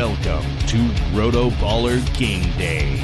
Welcome to RotoBaller Game Day.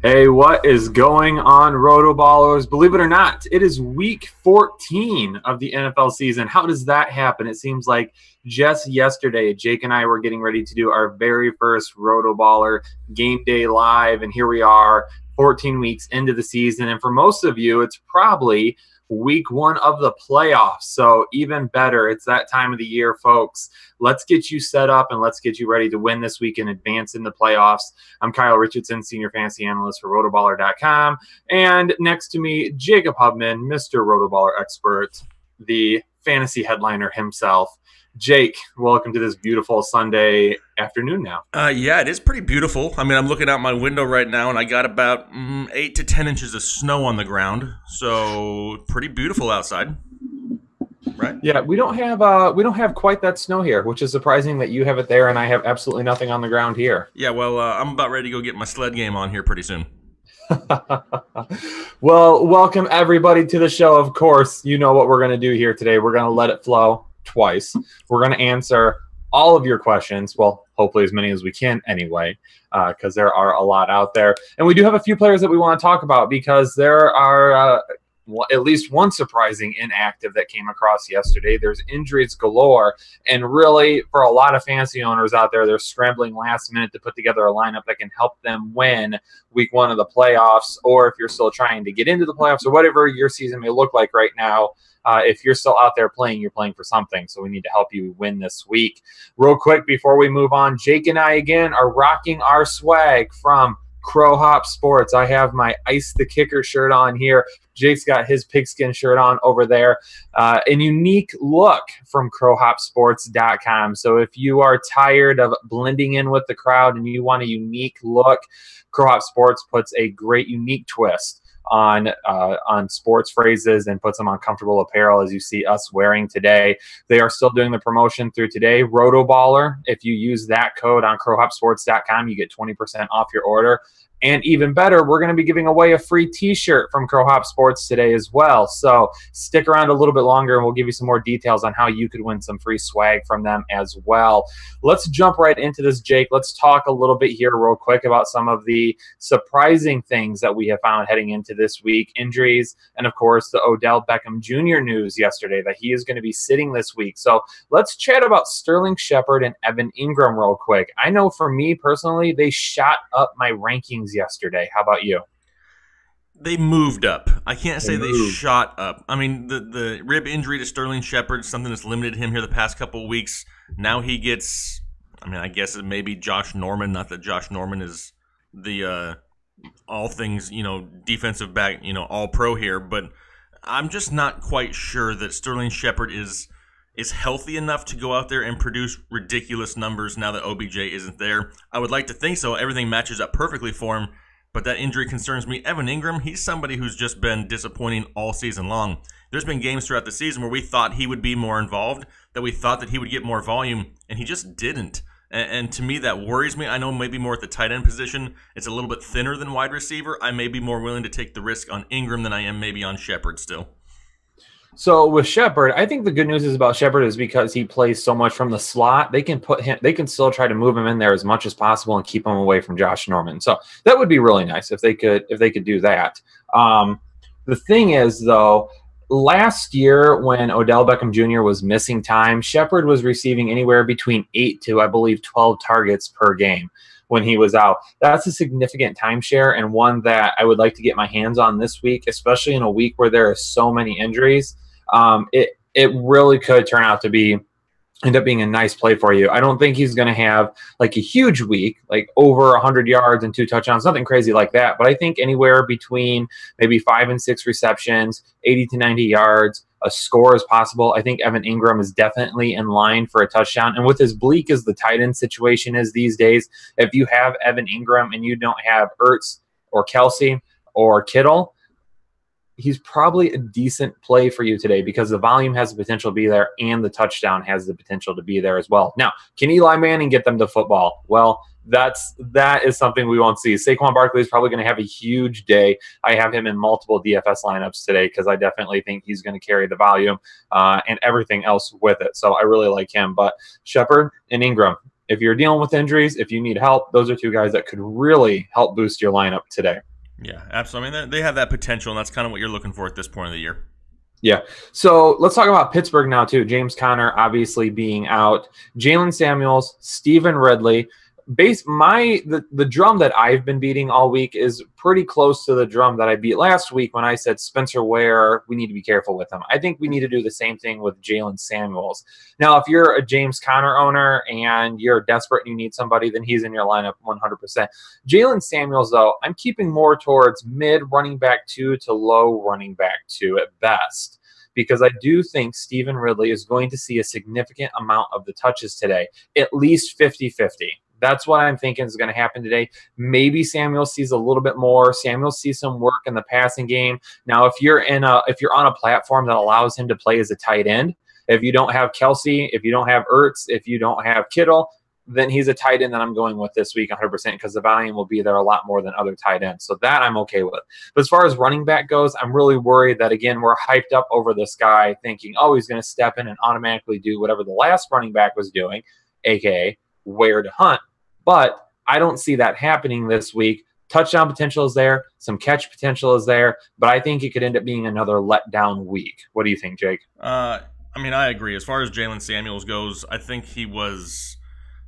Hey, what is going on, RotoBallers? Believe it or not, it is week 14 of the NFL season. How does that happen? It seems like just yesterday, Jake and I were getting ready to do our very first RotoBaller Game Day Live, and here we are 14 weeks into the season. And for most of you, it's probably week one of the playoffs. So even better, it's that time of the year, folks. Let's get you set up and let's get you ready to win this week and advance in the playoffs. I'm Kyle Richardson, Senior Fantasy Analyst for RotoBaller.com. And next to me, Jacob Hubman, Mr. RotoBaller Expert, the fantasy headliner himself. Jake, welcome to this beautiful Sunday afternoon now. Yeah, it is pretty beautiful. I mean, I'm looking out my window right now, and I got about 8 to 10 inches of snow on the ground. So pretty beautiful outside, right? Yeah, we don't have quite that snow here, which is surprising that you have it there and I have absolutely nothing on the ground here. Yeah, well, I'm about ready to go get my sled game on here pretty soon. Well, welcome everybody to the show. Of course, you know what we're going to do here today. We're going to let it flow twice. We're going to answer all of your questions. Well, hopefully as many as we can anyway, because there are a lot out there. And we do have a few players that we want to talk about because there are at least one surprising inactive that came across yesterday. There's injuries galore. And really, for a lot of fantasy owners out there, they're scrambling last minute to put together a lineup that can help them win week one of the playoffs. Or if you're still trying to get into the playoffs or whatever your season may look like right now, if you're still out there playing, you're playing for something. So we need to help you win this week. Real quick, before we move on, Jake and I, again, are rocking our swag from Crow Hop Sports. I have my Ice the Kicker shirt on here. Jake's got his pigskin shirt on over there. A unique look from crowhopsports.com. So if you are tired of blending in with the crowd and you want a unique look, Crow Hop Sports puts a great unique twist on sports phrases and puts them on comfortable apparel as you see us wearing today. They are still doing the promotion through today. RotoBaller, if you use that code on crowhopsports.com, you get 20% off your order. And even better, we're going to be giving away a free t-shirt from Crow Hop Sports today as well. So stick around a little bit longer and we'll give you some more details on how you could win some free swag from them as well. Let's jump right into this, Jake. Let's talk a little bit here real quick about some of the surprising things that we have found heading into this week. Injuries and, of course, the Odell Beckham Jr. news yesterday that he is going to be sitting this week. So let's chat about Sterling Shepard and Evan Ingram real quick. I know for me personally, they shot up my rankings yesterday. How about you? They moved up. I can't say they shot up. I mean, the rib injury to Sterling Shepard is something that's limited him here the past couple of weeks. Now he gets, I mean, I guess it may be Josh Norman. Not that Josh Norman is the all things, defensive back, all pro here. But I'm just not quite sure that Sterling Shepard is healthy enough to go out there and produce ridiculous numbers now that OBJ isn't there. I would like to think so. Everything matches up perfectly for him, but that injury concerns me. Evan Ingram, he's somebody who's just been disappointing all season long. There's been games throughout the season where we thought he would be more involved, that we thought that he would get more volume, and he just didn't. And to me, that worries me. I know maybe more at the tight end position. It's a little bit thinner than wide receiver. I may be more willing to take the risk on Ingram than I am maybe on Shepard still. So with Shepard, I think the good news is about Shepard is because he plays so much from the slot, they can still try to move him in there as much as possible and keep him away from Josh Norman. So that would be really nice if they could do that. The thing is, though, last year when Odell Beckham Jr. was missing time, Shepard was receiving anywhere between 8 to, I believe, 12 targets per game when he was out. That's a significant timeshare and one that I would like to get my hands on this week, especially in a week where there are so many injuries. It really could turn out to end up being a nice play for you. I don't think he's going to have like a huge week, like over 100 yards and 2 touchdowns, nothing crazy like that. But I think anywhere between maybe 5 and 6 receptions, 80 to 90 yards, a score is possible. I think Evan Ingram is definitely in line for a touchdown. And with as bleak as the tight end situation is these days, if you have Evan Ingram and you don't have Ertz or Kelsey or Kittle, he's probably a decent play for you today because the volume has the potential to be there and the touchdown has the potential to be there as well. Now, can Eli Manning get them to football? Well, that is something we won't see. Saquon Barkley is probably going to have a huge day. I have him in multiple DFS lineups today because I definitely think he's going to carry the volume and everything else with it. So I really like him. But Shepard and Ingram, if you're dealing with injuries, if you need help, those are two guys that could really help boost your lineup today. Yeah, absolutely. I mean, they have that potential, and that's kind of what you're looking for at this point of the year. Yeah. So let's talk about Pittsburgh now, too. James Conner obviously being out. Jalen Samuels, Stephen Ridley. The drum that I've been beating all week is pretty close to the drum that I beat last week when I said Spencer Ware, we need to be careful with him. I think we need to do the same thing with Jalen Samuels. Now, if you're a James Conner owner and you're desperate and you need somebody, then he's in your lineup 100%. Jalen Samuels, though, I'm keeping more towards mid running back 2 to low running back 2 at best, because I do think Stephen Ridley is going to see a significant amount of the touches today, at least 50-50. That's what I'm thinking is going to happen today. Maybe Samuel sees a little bit more. Samuel sees some work in the passing game. Now, if you're on a platform that allows him to play as a tight end, if you don't have Kelsey, if you don't have Ertz, if you don't have Kittle, then he's a tight end that I'm going with this week 100% because the volume will be there a lot more than other tight ends. So that I'm okay with. But as far as running back goes, I'm really worried that, again, we're hyped up over this guy thinking, oh, he's going to step in and automatically do whatever the last running back was doing, a.k.a. where to hunt. But I don't see that happening this week. Touchdown potential is there. Some catch potential is there. But I think it could end up being another letdown week. What do you think, Jake? I mean, I agree. As far as Jalen Samuels goes, I think he was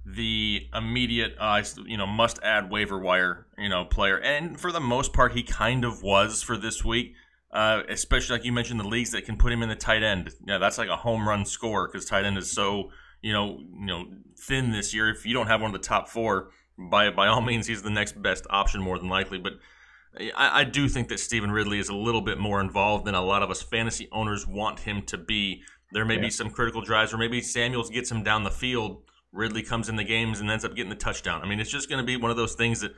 the immediate, must-add waiver wire, player. And for the most part, he kind of was for this week. Especially like you mentioned, the leagues that can put him in the tight end. Yeah, that's like a home run score because tight end is so thin this year. If you don't have one of the top 4, by all means, he's the next best option more than likely. But I do think that Stephen Ridley is a little bit more involved than a lot of us fantasy owners want him to be. There may be some critical drives, or maybe Samuels gets him down the field. Ridley comes in the games and ends up getting the touchdown. I mean, it's just going to be one of those things that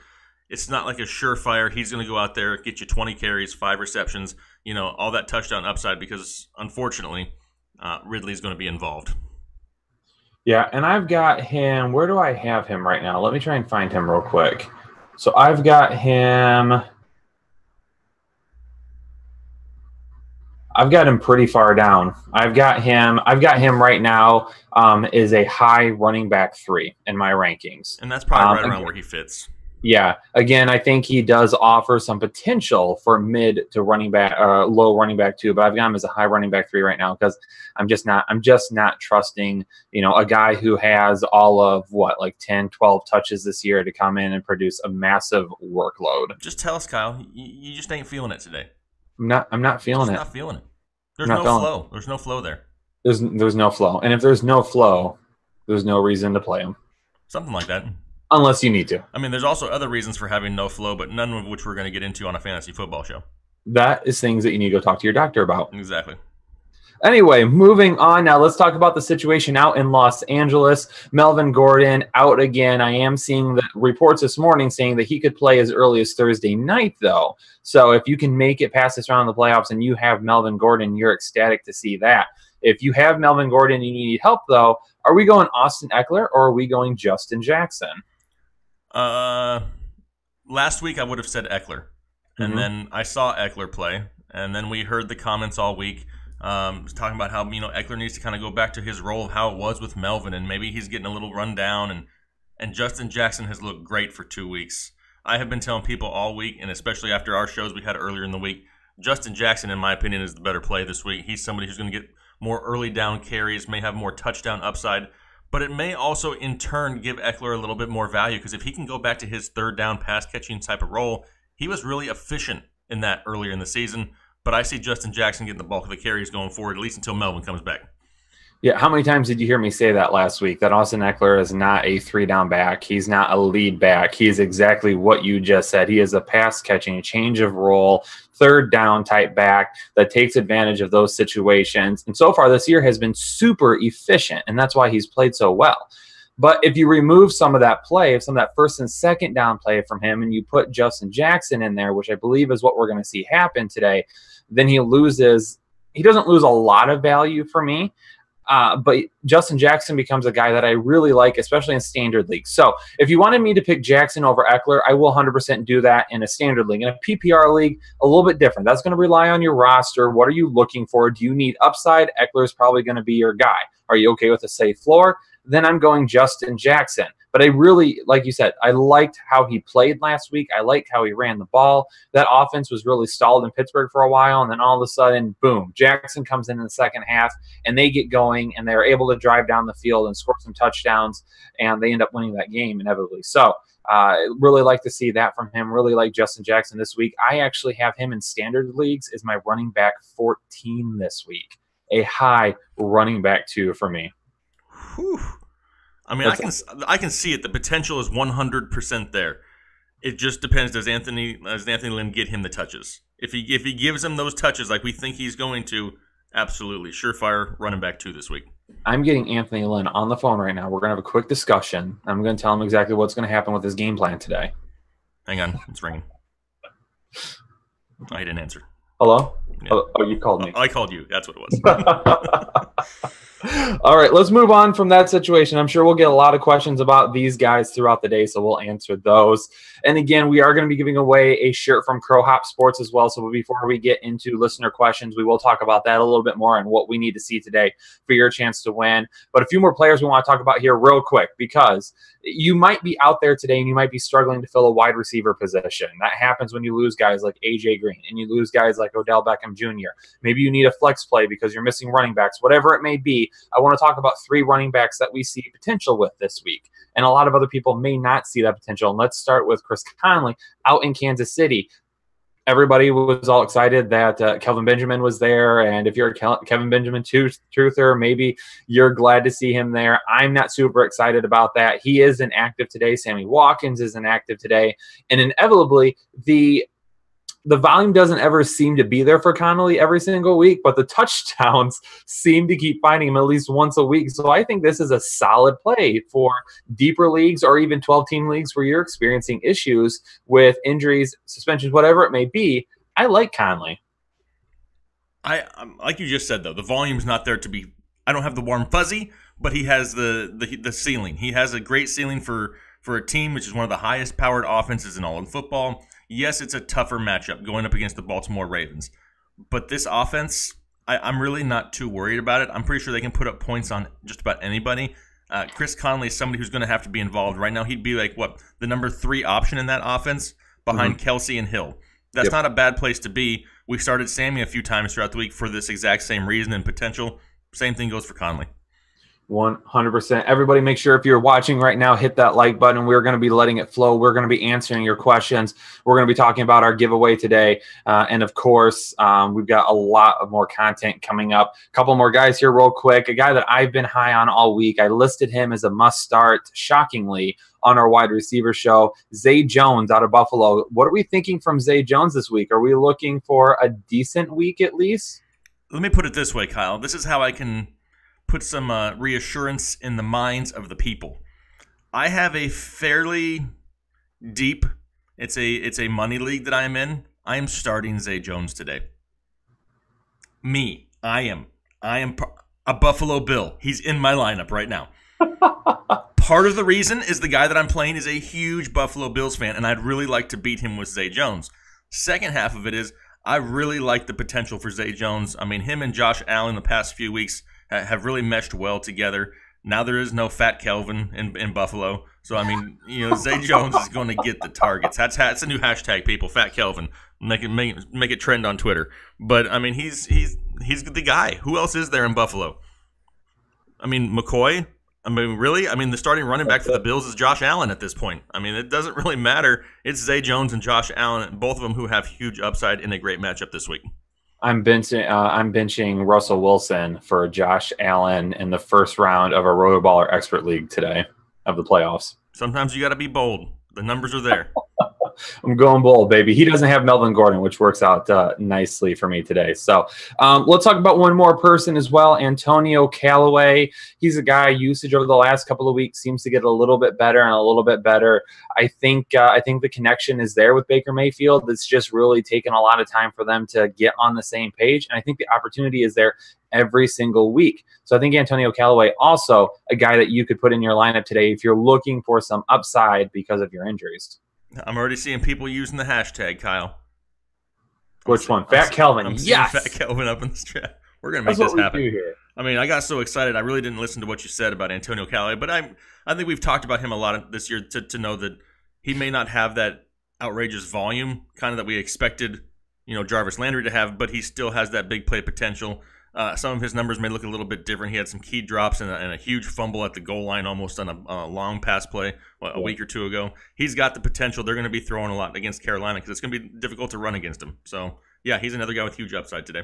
it's not like a surefire. He's going to go out there, get you 20 carries, 5 receptions, all that touchdown upside because, unfortunately, Ridley's going to be involved. Yeah, and I've got him. Where do I have him right now? Let me try and find him real quick. So I've got him. I've got him pretty far down. I've got him right now is a high running back 3 in my rankings. And that's probably right around where he fits. Yeah. Again, I think he does offer some potential for mid to running back, low running back 2, but I've got him as a high running back 3 right now because I'm just not trusting, a guy who has all of 10, 12 touches this year to come in and produce a massive workload. Just tell us, Kyle, you just ain't feeling it today. I'm not feeling it. Not feeling it. There's no flow. There's no flow there. There's no flow. And if there's no flow, there's no reason to play him. Something like that. Unless you need to. I mean, there's also other reasons for having no flow, but none of which we're going to get into on a fantasy football show. That is things that you need to go talk to your doctor about. Exactly. Anyway, moving on now, let's talk about the situation out in Los Angeles. Melvin Gordon out again. I am seeing the reports this morning saying that he could play as early as Thursday night, though. So if you can make it past this round of the playoffs and you have Melvin Gordon, you're ecstatic to see that. If you have Melvin Gordon and you need help, though, are we going Austin Eckler or are we going Justin Jackson? Last week I would have said Eckler. And then I saw Eckler play. And then we heard the comments all week talking about how, Eckler needs to kind of go back to his role of how it was with Melvin. And maybe he's getting a little run down. And Justin Jackson has looked great for 2 weeks. I have been telling people all week, and especially after our shows we had earlier in the week, Justin Jackson, in my opinion, is the better play this week. He's somebody who's going to get more early down carries, may have more touchdown upside. But it may also, in turn, give Eckler a little bit more value because if he can go back to his third down pass-catching type of role, he was really efficient in that earlier in the season. But I see Justin Jackson getting the bulk of the carries going forward, at least until Melvin comes back. Yeah, how many times did you hear me say that last week, that Austin Eckler is not a 3-down back? He's not a lead back. He is exactly what you just said. He is a pass-catching, change of role, third-down type back that takes advantage of those situations. And so far this year has been super efficient, and that's why he's played so well. But if you remove some of that play, some of that first and second down play from him, and you put Justin Jackson in there, which I believe is what we're going to see happen today, then he doesn't lose a lot of value for me. But Justin Jackson becomes a guy that I really like, especially in standard leagues. So if you wanted me to pick Jackson over Eckler, I will 100% do that in a standard league. In a PPR league, a little bit different. That's going to rely on your roster. What are you looking for? Do you need upside? Eckler is probably going to be your guy. Are you okay with a safe floor? Then I'm going Justin Jackson. But I really, like you said, I liked how he played last week. I liked how he ran the ball. That offense was really stalled in Pittsburgh for a while, and then all of a sudden, boom, Jackson comes in the second half, and they get going, and they're able to drive down the field and score some touchdowns, and they end up winning that game inevitably. So really like to see that from him. Really like Justin Jackson this week. I actually have him in standard leagues as my running back 14 this week. A high running back 2 for me. Whew. I mean, I can see it. The potential is 100% there. It just depends. Does Anthony Lynn get him the touches? If he gives him those touches like we think he's going to, absolutely surefire running back 2 this week. I'm getting Anthony Lynn on the phone right now. We're gonna have a quick discussion. I'm gonna tell him exactly what's gonna happen with his game plan today. Hang on, it's ringing. Oh, he didn't answer. Hello? Yeah. Oh, you called me. I called you. That's what it was. All right, let's move on from that situation. I'm sure we'll get a lot of questions about these guys throughout the day, so we'll answer those. And again, we are going to be giving away a shirt from Crow Hop Sports as well. So before we get into listener questions, we will talk about that a little bit more and what we need to see today for your chance to win. But a few more players we want to talk about here real quick, because you might be out there today and you might be struggling to fill a wide receiver position. That happens when you lose guys like A.J. Green and you lose guys like Odell Beckham Jr. Maybe you need a flex play because you're missing running backs, whatever it may be. I want to talk about 3 running backs that we see potential with this week. And a lot of other people may not see that potential. And let's start with Chris Conley out in Kansas City. Everybody was all excited that Kelvin Benjamin was there. And if you're a Kevin Benjamin truther, maybe you're glad to see him there. I'm not super excited about that. He is inactive today. Sammy Watkins is inactive today. And inevitably, the volume doesn't ever seem to be there for Connolly every single week, but the touchdowns seem to keep finding him at least once a week. So I think this is a solid play for deeper leagues or even 12-team leagues where you're experiencing issues with injuries, suspensions, whatever it may be. I like Conley. I like you just said, though, the volume's not there to be. I don't have the warm fuzzy, but he has the ceiling. He has a great ceiling for a team which is one of the highest powered offenses in all of football. Yes, it's a tougher matchup going up against the Baltimore Ravens. But this offense, I'm really not too worried about it. I'm pretty sure they can put up points on just about anybody. Chris Conley is somebody who's going to have to be involved. Right now, he'd be like, the number 3 option in that offense behind Kelsey and Hill. That's not a bad place to be. We started Sammy a few times throughout the week for this exact same reason and potential. Same thing goes for Conley. 100%. Everybody, make sure if you're watching right now, hit that like button. We're going to be letting it flow. We're going to be answering your questions. We're going to be talking about our giveaway today. And of course, we've got a lot of more content coming up. A couple more guys here real quick. A guy that I've been high on all week. I listed him as a must start, shockingly, on our wide receiver show. Zay Jones out of Buffalo. What are we thinking from Zay Jones this week? Are we looking for a decent week at least? Let me put it this way, Kyle. This is how I can put some reassurance in the minds of the people. I have a fairly deep, it's a money league that I am in. I am starting Zay Jones today. I am a Buffalo Bill. He's in my lineup right now. Part of the reason is the guy that I'm playing is a huge Buffalo Bills fan, and I'd really like to beat him with Zay Jones. Second half of it is I really like the potential for Zay Jones. I mean, him and Josh Allen the past few weeks have really meshed well together. Now there is no Fat Kelvin in Buffalo. So, I mean, Zay Jones is going to get the targets. That's a new hashtag, people, Fat Kelvin. Make it trend on Twitter. But, I mean, he's the guy. Who else is there in Buffalo? I mean, McCoy? I mean, really? I mean, the starting running back for the Bills is Josh Allen at this point. I mean, it doesn't really matter. It's Zay Jones and Josh Allen, both of them who have huge upside in a great matchup this week. I'm benching Russell Wilson for Josh Allen in the first round of a RotoBaller Expert League today of the playoffs. Sometimes you got to be bold. The numbers are there. I'm going bold, baby. He doesn't have Melvin Gordon, which works out nicely for me today. So let's talk about one more person as well, Antonio Callaway. He's a guy usage over the last couple of weeks seems to get a little bit better and a little bit better. I think the connection is there with Baker Mayfield. It's just really taken a lot of time for them to get on the same page, and I think the opportunity is there every single week. So I think Antonio Callaway also a guy that you could put in your lineup today if you're looking for some upside because of your injuries. I'm already seeing people using the hashtag, Kyle. Which one? Fat Kelvin. I'm yes. Fat Kelvin up in this chat. We're gonna make this happen. Here. I mean, I got so excited. I really didn't listen to what you said about Antonio Callaway, but I think we've talked about him a lot this year to know that he may not have that outrageous volume kind of that we expected, Jarvis Landry to have, but he still has that big play potential. Some of his numbers may look a little bit different. He had some key drops and a huge fumble at the goal line almost on a long pass play a week or two ago. He's got the potential. They're going to be throwing a lot against Carolina because it's going to be difficult to run against him. So, yeah, he's another guy with huge upside today.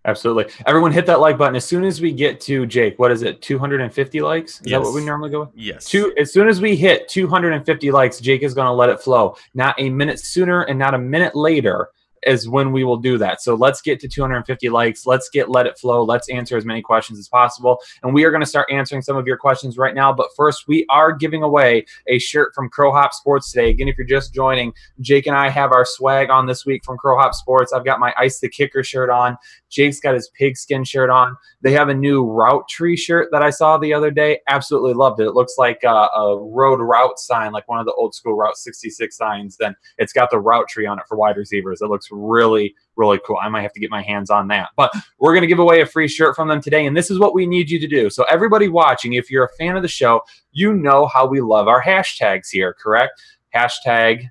Absolutely. Everyone hit that like button. As soon as we get to, Jake, what is it, 250 likes? Is that what we normally go with? Yes. As soon as we hit 250 likes, Jake is going to let it flow. Not a minute sooner and not a minute later is when we will do that. So let's get to 250 likes. Let's let it flow. Let's answer as many questions as possible. And we are going to start answering some of your questions right now. But first, we are giving away a shirt from Crow Hop Sports today. Again, if you're just joining, Jake and I have our swag on this week from Crow Hop Sports. I've got my Ice the Kicker shirt on. Jake's got his pigskin shirt on. They have a new route tree shirt that I saw the other day. Absolutely loved it. It looks like a road route sign, like one of the old school Route 66 signs. Then it's got the route tree on it for wide receivers. It looks really, really cool. I might have to get my hands on that. But we're going to give away a free shirt from them today, and this is what we need you to do. So everybody watching, if you're a fan of the show, you know how we love our hashtags here, correct? Hashtag,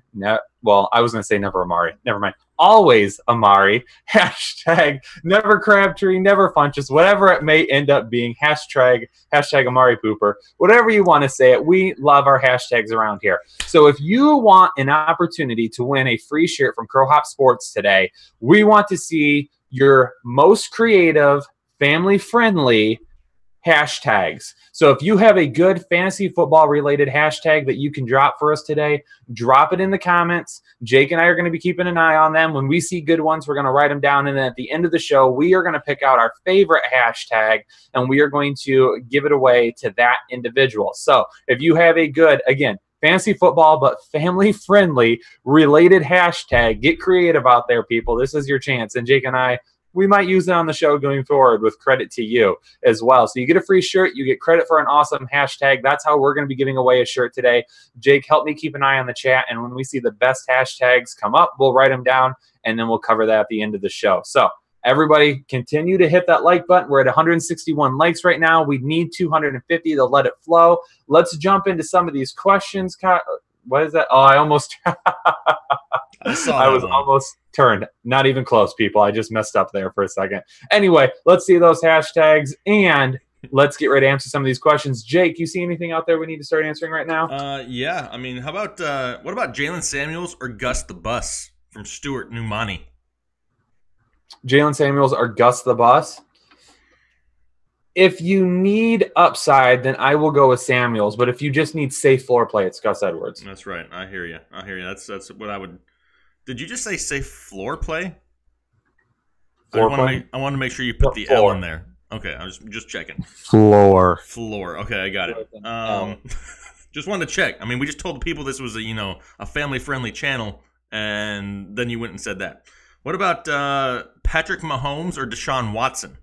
well, I was going to say never Amari. Never mind. Always Amari. Hashtag never Crabtree, never Funches, whatever it may end up being. Hashtag Amari Pooper. Whatever you want to say it. We love our hashtags around here. So if you want an opportunity to win a free shirt from Crow Hop Sports today, we want to see your most creative, family-friendly hashtags. So if you have a good fantasy football related hashtag that you can drop for us today, drop it in the comments. Jake and I are going to be keeping an eye on them. When we see good ones, we're going to write them down. And then at the end of the show, we are going to pick out our favorite hashtag and we are going to give it away to that individual. So if you have a good, again, fantasy football, but family friendly related hashtag, get creative out there, people. This is your chance. And Jake and I, we might use it on the show going forward with credit to you as well. So you get a free shirt. You get credit for an awesome hashtag. That's how we're going to be giving away a shirt today. Jake, help me keep an eye on the chat. And when we see the best hashtags come up, we'll write them down, and then we'll cover that at the end of the show. So everybody continue to hit that like button. We're at 161 likes right now. We need 250 to let it flow. Let's jump into some of these questions. What is that? Oh, I almost I was almost turned. Not even close, people. I just messed up there for a second. Anyway, let's see those hashtags, and let's get ready to answer some of these questions. Jake, you see anything out there we need to start answering right now? Yeah. I mean, how about what about Jalen Samuels or Gus the Bus from Stuart Numani? Jalen Samuels or Gus the Bus? If you need upside, then I will go with Samuels. But if you just need safe floor play, it's Gus Edwards. That's right. I hear you. That's what I would. Did you just say safe floor play? Floor play? I want to make sure you put the L in there. Okay, I was just checking. Floor. Okay, I got it. Just wanted to check. I mean, we just told the people this was a family-friendly channel, and then you went and said that. What about Patrick Mahomes or Deshaun Watson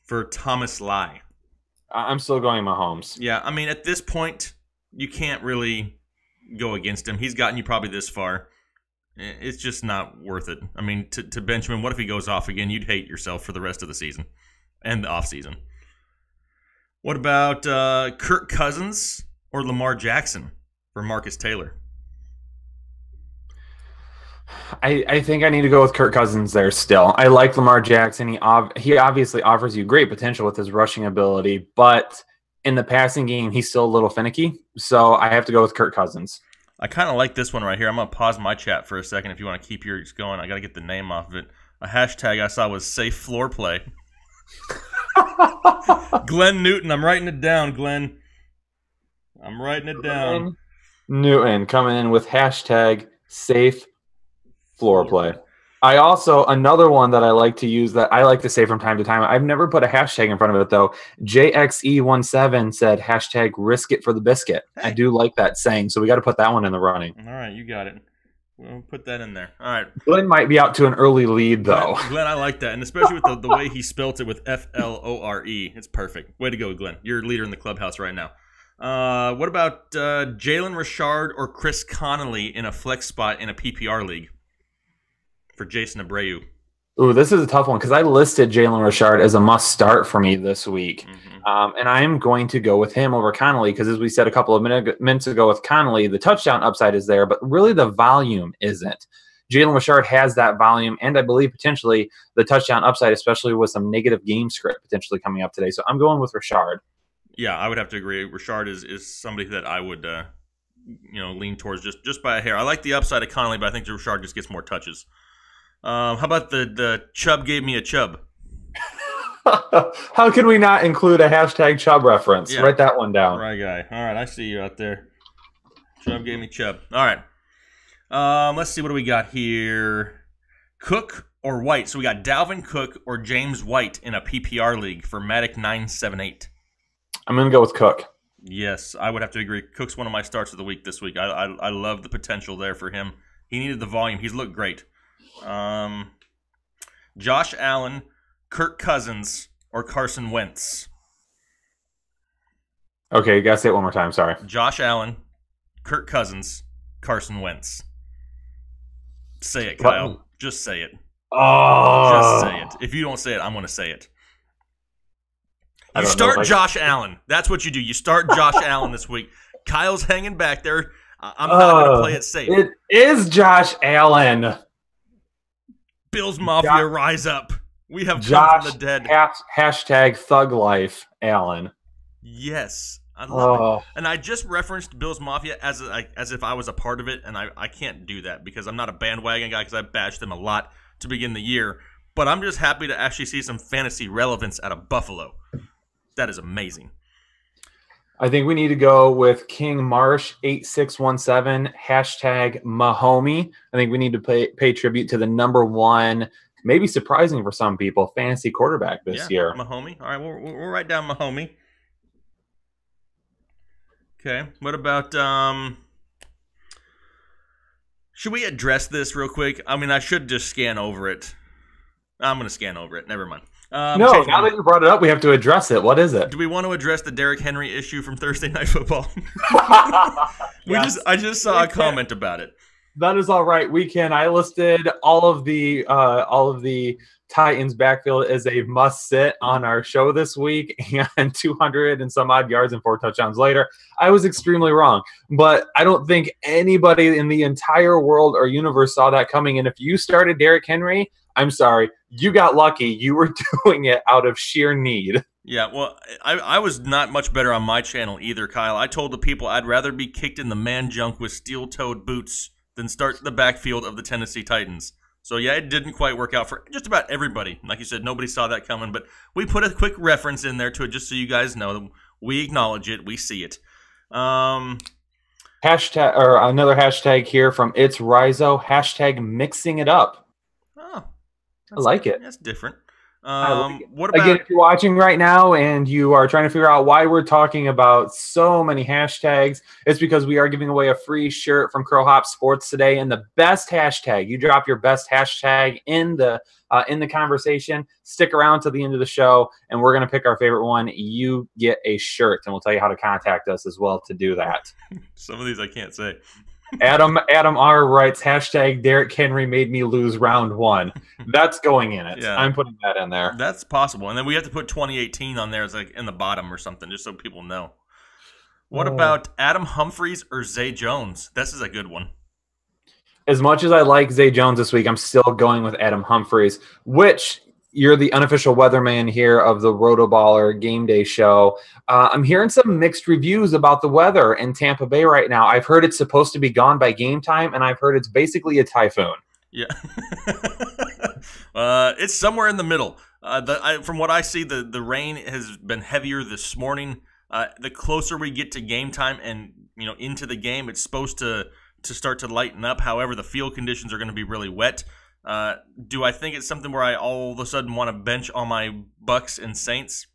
for Thomas Lai? I'm still going Mahomes. Yeah, I mean, at this point, you can't really go against him. He's gotten you probably this far. It's just not worth it. I mean, to bench him, what if he goes off again? You'd hate yourself for the rest of the season and the offseason. What about Kirk Cousins or Lamar Jackson for Marcus Taylor? I think I need to go with Kirk Cousins there still. I like Lamar Jackson. He obviously offers you great potential with his rushing ability, but in the passing game, he's still a little finicky. So I have to go with Kirk Cousins. I kind of like this one right here. I'm going to pause my chat for a second if you want to keep yours going. I got to get the name off of it. A hashtag I saw was safe floor play. Glenn Newton. I'm writing it down, Glenn. I'm writing it down. Newton coming in with hashtag Safe floor play. I also, another one that I like to use that I like to say from time to time, I've never put a hashtag in front of it though. JXE17 said hashtag risk it for the biscuit. Hey. I do like that saying, so we got to put that one in the running. All right, you got it. We'll put that in there. All right. Glenn might be out to an early lead though. Glenn, I like that, and especially with the way he spelt it with FLORE. It's perfect. Way to go, Glenn. You're leader in the clubhouse right now. What about Jalen Richard or Chris Connolly in a flex spot in a PPR league? For Jason Abreu. Ooh, this is a tough one because I listed Jalen Richard as a must start for me this week. And I am going to go with him over Connolly because, as we said a couple of minutes ago with Connolly, the touchdown upside is there, but really the volume isn't. Jalen Richard has that volume, and I believe potentially the touchdown upside, especially with some negative game script potentially coming up today. So I'm going with Richard. Yeah, I would have to agree. Richard is somebody that I would lean towards just by a hair. I like the upside of Connolly, but I think Richard just gets more touches. How about the Chubb gave me a chub? How can we not include a hashtag Chubb reference? Yeah. Write that one down. Right, guy. All right, I see you out there. Chubb gave me chub. All right. Let's see, what do we got here? Cook or White? So we got Dalvin Cook or James White in a PPR league for Matic 978. I'm going to go with Cook. Yes, I would have to agree. Cook's one of my starts of the week this week. I love the potential there for him. He needed the volume. He's looked great. Josh Allen, Kirk Cousins, or Carson Wentz? Okay, you gotta say it one more time. Sorry. Josh Allen, Kirk Cousins, Carson Wentz. Say it, Kyle. What? Just say it. Oh. Just say it. If you don't say it, I'm going to say it. You start Josh Allen. That's what you do. You start Josh Allen this week. Kyle's hanging back there. I'm not going to play it safe. It is Josh Allen. Bills Mafia, rise up. We have come from the dead. Hashtag Thug Life, Allen. Yes. I love it. And I just referenced Bills Mafia as if I was a part of it, and I can't do that because I'm not a bandwagon guy because I bashed them a lot to begin the year. But I'm just happy to actually see some fantasy relevance out of Buffalo. That is amazing. I think we need to go with King Marsh 8617 hashtag Mahomie. I think we need to pay tribute to the number one, maybe surprising for some people, fantasy quarterback this year. Mahomie. All right, we'll write down Mahomie. Okay. What about should we address this real quick? I mean, I should just scan over it. I'm going to scan over it. Never mind. No, now that you brought it up, we have to address it. What is it? Do we want to address the Derrick Henry issue from Thursday Night Football? I just saw a comment about it. That is all right. We can. I listed all of the Titans backfield as a must sit on our show this week, and 200 and some odd yards and 4 touchdowns later. I was extremely wrong, but I don't think anybody in the entire world or universe saw that coming. And if you started Derrick Henry, I'm sorry, you got lucky. You were doing it out of sheer need. Yeah, well, I was not much better on my channel either, Kyle. I told the people I'd rather be kicked in the man junk with steel-toed boots than start the backfield of the Tennessee Titans. So, yeah, it didn't quite work out for just about everybody. Like you said, nobody saw that coming, but we put a quick reference in there to it just so you guys know that we acknowledge it, we see it. Hashtag, or another hashtag here from It's Rizo, hashtag mixing it up. Oh. I like it. That's different. What about, again, if you're watching right now and you are trying to figure out why we're talking about so many hashtags, it's because we are giving away a free shirt from Curl Hop Sports today. And the best hashtag, you drop your best hashtag in the conversation. Stick around to the end of the show, and we're going to pick our favorite one. You get a shirt, and we'll tell you how to contact us as well to do that. Some of these I can't say. Adam R writes, hashtag Derrick Henry made me lose round 1. That's going in it. Yeah. I'm putting that in there. That's possible. And then we have to put 2018 on there as like in the bottom or something, just so people know. What about Adam Humphries or Zay Jones? This is a good one. As much as I like Zay Jones this week, I'm still going with Adam Humphries, which you're the unofficial weatherman here of the RotoBaller Game Day show. I'm hearing some mixed reviews about the weather in Tampa Bay right now. I've heard it's supposed to be gone by game time, and I've heard it's basically a typhoon. Yeah. It's somewhere in the middle. From what I see, the rain has been heavier this morning. The closer we get to game time and into the game, it's supposed to to start to lighten up. However, the field conditions are going to be really wet. Do I think it's something where I all of a sudden want to bench all my Bucks and Saints?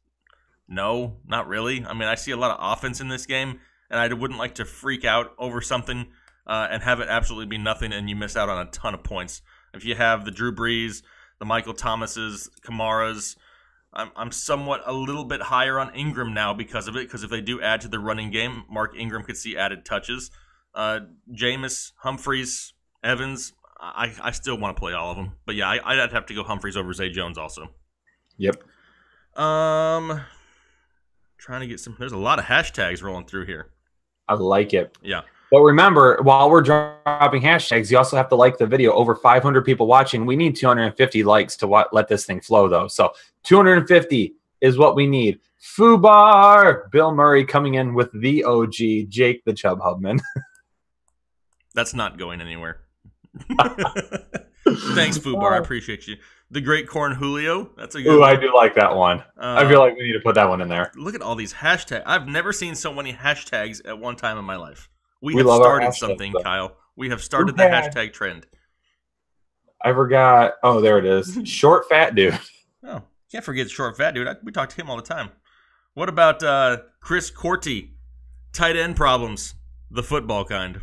No, not really. I mean, I see a lot of offense in this game, and I wouldn't like to freak out over something and have it absolutely be nothing and you miss out on a ton of points. If you have the Drew Brees, the Michael Thomases, Kamaras, I'm somewhat a little bit higher on Ingram now because of it, because if they do add to the running game, Mark Ingram could see added touches. Jameis, Humphreys, Evans, I still want to play all of them. But yeah, I'd have to go Humphreys over Zay Jones also. Yep. Trying to get some. There's a lot of hashtags rolling through here. I like it. Yeah. But remember, while we're dropping hashtags, you also have to like the video. Over 500 people watching. We need 250 likes to let this thing flow, though. So 250 is what we need. Fubar! Bill Murray coming in with the OG, Jake the Chubb Hubman. That's not going anywhere. Thanks, Fubar. I appreciate you. The Great Corn Julio. That's a good one. I do like that one. I feel like we need to put that one in there. Look at all these hashtags. I've never seen so many hashtags at one time in my life. We have started something, Kyle. We have started the hashtag trend. I forgot. Oh, there it is. Short fat dude. Oh, can't forget short fat dude. We talk to him all the time. What about Chris Corti? Tight end problems. The football kind.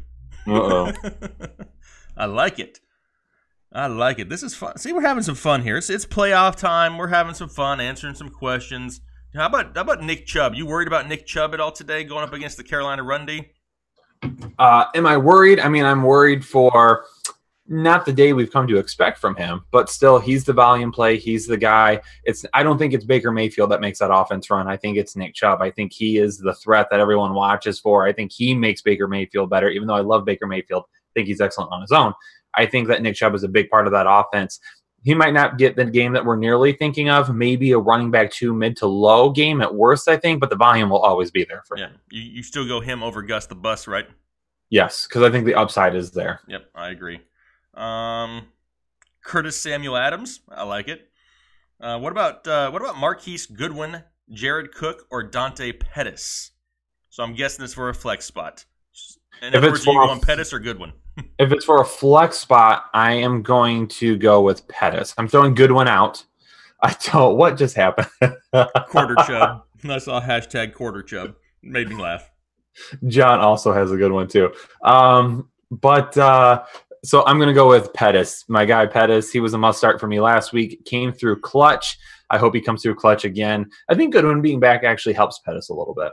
Uh-oh. I like it. I like it. This is fun. See, we're having some fun here. It's playoff time. We're having some fun, answering some questions. How about Nick Chubb? You worried about Nick Chubb at all today going up against the Carolina Run D? Am I worried? I mean, I'm worried for not the day we've come to expect from him, but still, he's the volume play. He's the guy. I don't think it's Baker Mayfield that makes that offense run. I think it's Nick Chubb. I think he is the threat that everyone watches for. I think he makes Baker Mayfield better, even though I love Baker Mayfield. I think he's excellent on his own. I think that Nick Chubb is a big part of that offense. He might not get the game that we're nearly thinking of, maybe a running back 2 mid to low game at worst, I think, but the volume will always be there for him. You still go him over Gus the Bus, right? Yes, because I think the upside is there. Yep, I agree. Curtis Samuel Adams, I like it. What about Marquise Goodwin, Jared Cook, or Dante Pettis? So I'm guessing it's for a flex spot. And if it's for you going Pettis or Goodwin? If it's for a flex spot, I am going to go with Pettis. I'm throwing Goodwin out. What just happened? Quarter Chubb. I saw hashtag Quarter Chubb. Made me laugh. John also has a good one too. So I'm going to go with Pettis. My guy Pettis, he was a must start for me last week. Came through clutch. I hope he comes through clutch again. I think Goodwin being back actually helps Pettis a little bit.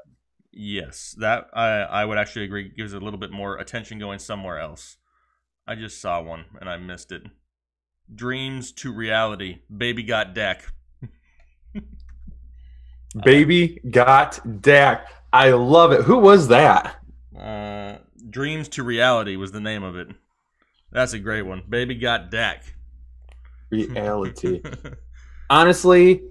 Yes, that I would actually agree. Gives it a little bit more attention going somewhere else. I just saw one and I missed it. Dreams to reality. Baby got Dak. Baby got Dak. I love it. Who was that? Dreams to reality was the name of it. That's a great one. Baby got Dak. Reality. Honestly,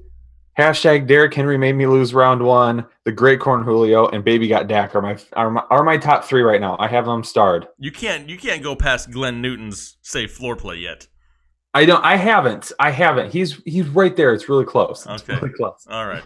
hashtag Derrick Henry made me lose round 1. The Great Corn Julio and Baby got Dak are my top 3 right now. I have them starred. You can't go past Glenn Newton's safe floor play yet. I haven't. He's right there. It's really close. Okay. It's really close. All right.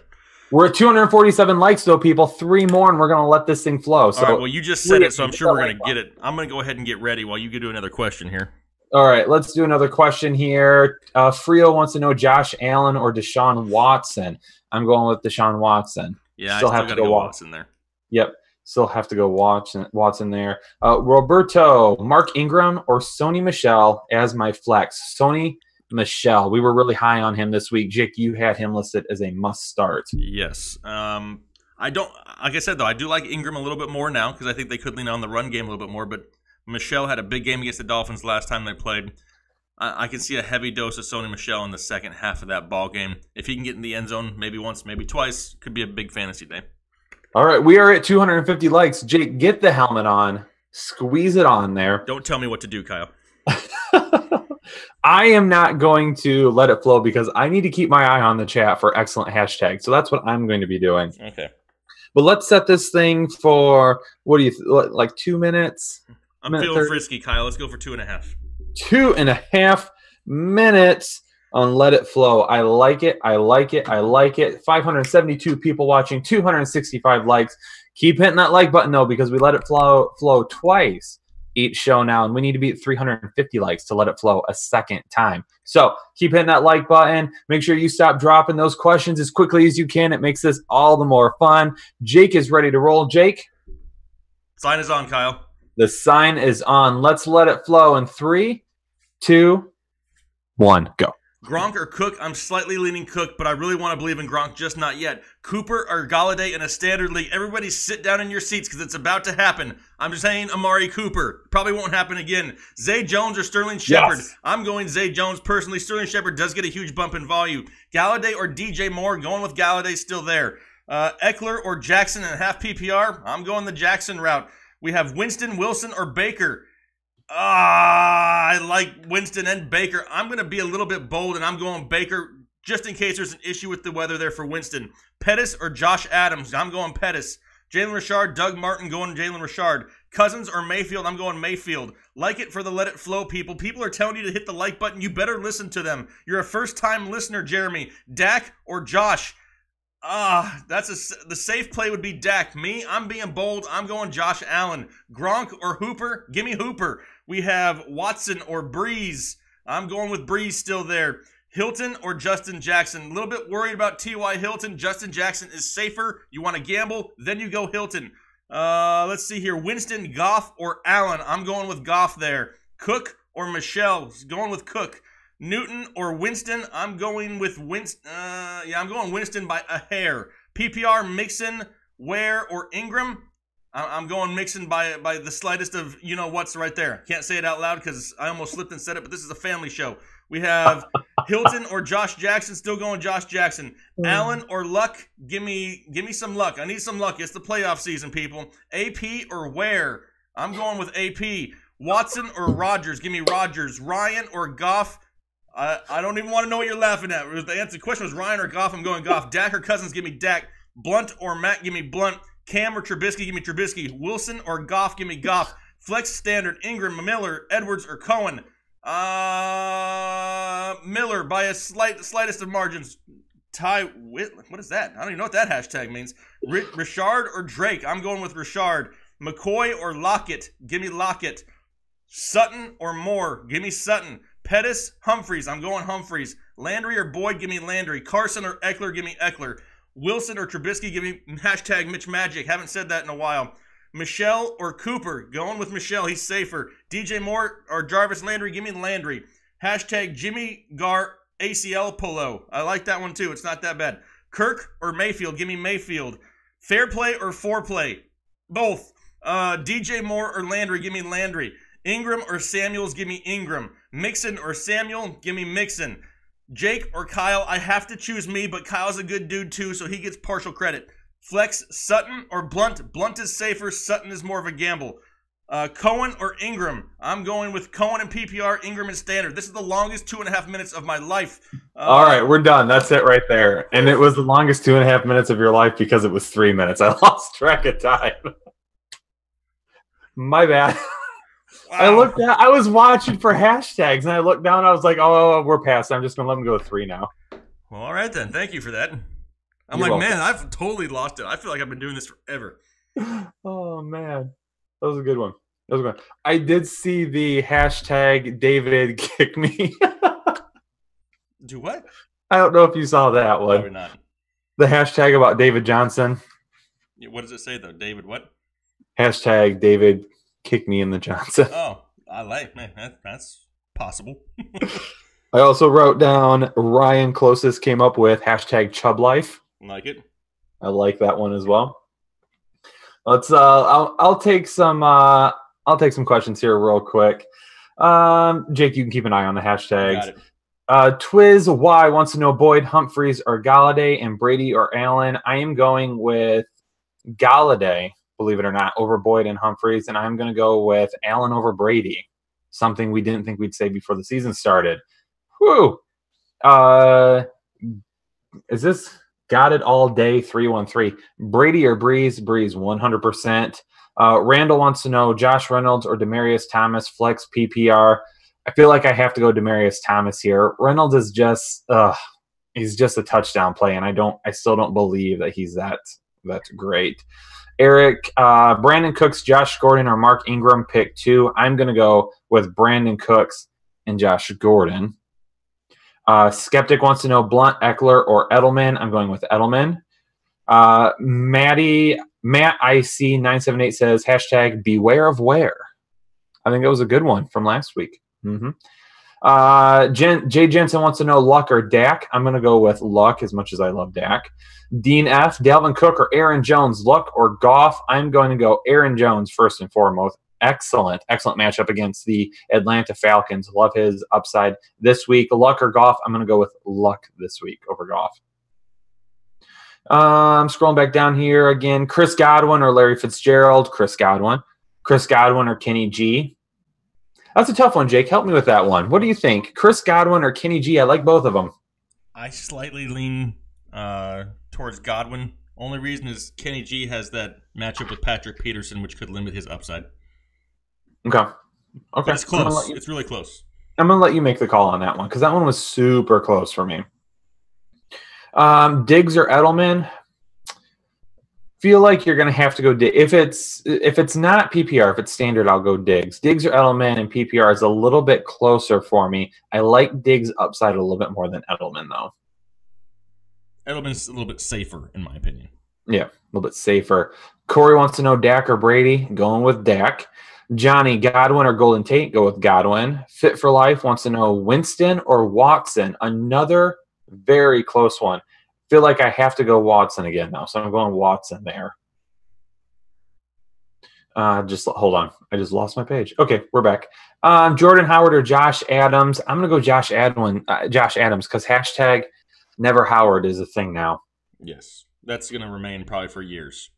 We're at 247 likes though, people. 3 more and we're gonna let this thing flow. So all right, well, you just said it, so I'm sure we're gonna get it. I'm gonna go ahead and get ready while you do another question here. All right, let's do another question here. Frio wants to know Josh Allen or Deshaun Watson. I'm going with Deshaun Watson. Yeah, I still have to go Watson there. Yep, still have to go Watson there. Roberto, Mark Ingram or Sony Michel as my flex. Sony Michel, we were really high on him this week. Jake, you had him listed as a must start. Yes. I don't, like I said though, I do like Ingram a little bit more now because I think they could lean on the run game a little bit more. But Michel had a big game against the Dolphins last time they played. I can see a heavy dose of Sony Michel in the second half of that ball game. If he can get in the end zone maybe once, maybe twice, could be a big fantasy day. All right, we are at 250 likes. Jake, get the helmet on. Squeeze it on there. Don't tell me what to do, Kyle. I am not going to let it flow because I need to keep my eye on the chat for excellent hashtags. So that's what I'm going to be doing. Okay. But let's set this thing for, what do you, like 2 minutes? I'm feeling frisky, Kyle. Let's go for 2.5. 2.5 minutes on Let It Flow. I like it. I like it. I like it. 572 people watching, 265 likes. Keep hitting that like button, though, because we let it flow twice. each show now, and we need to be at 350 likes to let it flow a second time. So keep hitting that like button. Make sure you stop dropping those questions as quickly as you can. It makes this all the more fun. Jake is ready to roll. Jake? Sign is on, Kyle. The sign is on. Let's let it flow in 3, 2, 1, go. Gronk or Cook? I'm slightly leaning Cook, but I really want to believe in Gronk, just not yet. Cooper or Galladay in a standard league? Everybody sit down in your seats because it's about to happen. I'm just saying Amari Cooper. Probably won't happen again. Zay Jones or Sterling Shepard? Yes. I'm going Zay Jones personally. Sterling Shepard does get a huge bump in volume. Galladay or DJ Moore? Going with Galladay, still there. Eckler or Jackson in half PPR? I'm going the Jackson route. We have Winston, Wilson, or Baker. I like Winston and Baker. I'm going to be a little bit bold, and I'm going Baker just in case there's an issue with the weather there for Winston. Pettis or Josh Adams? I'm going Pettis. Jalen Richard, Doug Martin, going Jalen Richard. Cousins or Mayfield? I'm going Mayfield. Like it for the Let It Flow people. People are telling you to hit the like button. You better listen to them. You're a first-time listener, Jeremy. Dak or Josh? The safe play would be Dak. Me, I'm being bold. I'm going Josh Allen. Gronk or Hooper? Give me Hooper. We have Watson or Breeze. I'm going with Breeze still there. Hilton or Justin Jackson? A little bit worried about T.Y. Hilton. Justin Jackson is safer. You want to gamble? Then you go Hilton. Let's see here. Winston, Goff, or Allen? I'm going with Goff there. Cook or Michelle? Going with Cook. Newton or Winston? I'm going with Winston. I'm going Winston by a hair. PPR, Mixon, Ware, or Ingram? I'm going Mixon by the slightest of you-know-what's right there. Can't say it out loud because I almost slipped and said it, but this is a family show. We have Hilton or Josh Jackson. Still going Josh Jackson. Allen or Luck? Give me some luck. I need some luck. It's the playoff season, people. AP or Ware? I'm going with AP. Watson or Rodgers? Give me Rodgers. Ryan or Goff? I don't even want to know what you're laughing at. The question was Ryan or Goff. I'm going Goff. Dak or Cousins? Give me Dak. Blunt or Matt? Give me Blunt. Cam or Trubisky? Give me Trubisky. Wilson or Goff? Give me Goff. Flex standard, Ingram, Miller, Edwards, or Cohen? Miller by a slightest of margins. What is that? I don't even know what that hashtag means. Richard or Drake? I'm going with Richard. McCoy or Lockett? Give me Lockett. Sutton or Moore? Give me Sutton. Pettis, Humphreys? I'm going Humphreys. Landry or Boyd? Give me Landry. Carson or Eckler? Give me Eckler. Wilson or Trubisky? Give me hashtag Mitch Magic. Haven't said that in a while. Michelle or Cooper? Going with Michelle. He's safer. DJ Moore or Jarvis Landry? Give me Landry. Hashtag Jimmy Gar ACL Polo. I like that one too. It's not that bad. Kirk or Mayfield? Give me Mayfield. Fair play or foreplay? Both. DJ Moore or Landry? Give me Landry. Ingram or Samuels? Give me Ingram. Mixon or Samuel? Give me Mixon. Jake or Kyle? I have to choose me, but Kyle's a good dude too, so he gets partial credit. Flex, Sutton or Blunt? Blunt is safer. Sutton is more of a gamble. Cohen or Ingram? I'm going with Cohen and PPR. Ingram and standard. This is the longest 2.5 minutes of my life. All right, we're done. That's it right there. And it was the longest 2.5 minutes of your life because it was 3 minutes. I lost track of time. My bad. Wow. I was watching for hashtags, and I looked down, and I was like, oh, we're past. I'm just going to let them go 3 now. Well, all right then. Thank you for that. I'm You're welcome. Man, I've totally lost it. I feel like I've been doing this forever. Oh, man. That was a good one. I did see the hashtag David kick me. Do what? I don't know if you saw that one. Probably not. The hashtag about David Johnson. What does it say, though? David what? Hashtag David kick me in the Johnson. Oh, I like, man. That's possible. I also wrote down Ryan closest came up with hashtag Chubb Life. Like it. I like that one as well. Let's I'll take some questions here real quick. Jake, you can keep an eye on the hashtags. Got it. Twiz Y wants to know Boyd, Humphreys, or Galladay, and Brady or Allen. I am going with Galladay, believe it or not, over Boyd and Humphreys, and I'm going to go with Allen over Brady. Something we didn't think we'd say before the season started. Whew. Is this got it all day 313? Brady or Breeze? Breeze 100%. Randall wants to know Josh Reynolds or Demaryius Thomas, flex PPR. I feel like I have to go Demaryius Thomas here. Reynolds is just he's just a touchdown play, and I still don't believe that he's that great. Brandon Cooks, Josh Gordon, or Mark Ingram, pick 2. I'm going to go with Brandon Cooks and Josh Gordon. Skeptic wants to know Blunt, Eckler, or Edelman. I'm going with Edelman. Matt IC978 says, hashtag beware of where. I think that was a good one from last week. Jay Jensen wants to know Luck or Dak. I'm going to go with Luck as much as I love Dak. Dean F, Dalvin Cook or Aaron Jones, Luck or Goff. I'm going to go Aaron Jones first and foremost. Excellent matchup against the Atlanta Falcons. Love his upside this week. Luck or Goff. I'm going to go with Luck this week over Goff. I'm scrolling back down here again. Chris Godwin or Larry Fitzgerald. Chris Godwin or Kenny G. That's a tough one, Jake. Help me with that one. What do you think? Chris Godwin or Kenny G? I like both of them. I slightly lean towards Godwin. Only reason is Kenny G has that matchup with Patrick Peterson, which could limit his upside. Okay. But it's close. It's really close. I'm going to let you make the call on that one because that one was super close for me. Diggs or Edelman? Feel like you're going to have to go if it's not PPR, if it's standard, I'll go Diggs. Diggs or Edelman and PPR is a little bit closer for me. I like Diggs' upside a little bit more than Edelman, though. Edelman's a little bit safer, in my opinion. Yeah, a little bit safer. Corey wants to know Dak or Brady. Going with Dak. Johnny, Godwin or Golden Tate? Go with Godwin. Fit for Life wants to know Winston or Watson. Another very close one. Feel like I have to go Watson again now, so I'm going Watson there. Just hold on. I just lost my page. Okay, we're back. Jordan Howard or Josh Adams? I'm going to go Josh Adams because hashtag Never Howard is a thing now. Yes, that's going to remain probably for years.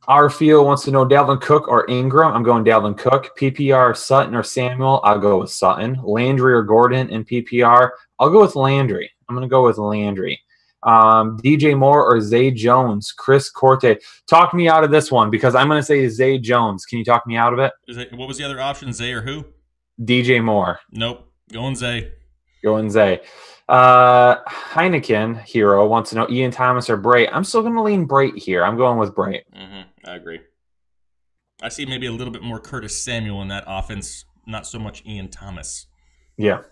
Arfield wants to know Dalvin Cook or Ingram. I'm going Dalvin Cook. PPR, Sutton or Samuel. I'll go with Sutton. Landry or Gordon in PPR. I'll go with Landry. I'm going to go with Landry. DJ Moore or Zay Jones. Chris Corte. Talk me out of this one because I'm going to say Zay Jones. Can you talk me out of it? What was the other option? Zay or who? DJ Moore. Nope. Going Zay. Going Zay. Heineken Hero wants to know Ian Thomas or Bray. I'm still going to lean Bray here. I'm going with Bray. I agree. I see maybe a little bit more Curtis Samuel in that offense, not so much Ian Thomas. Yeah.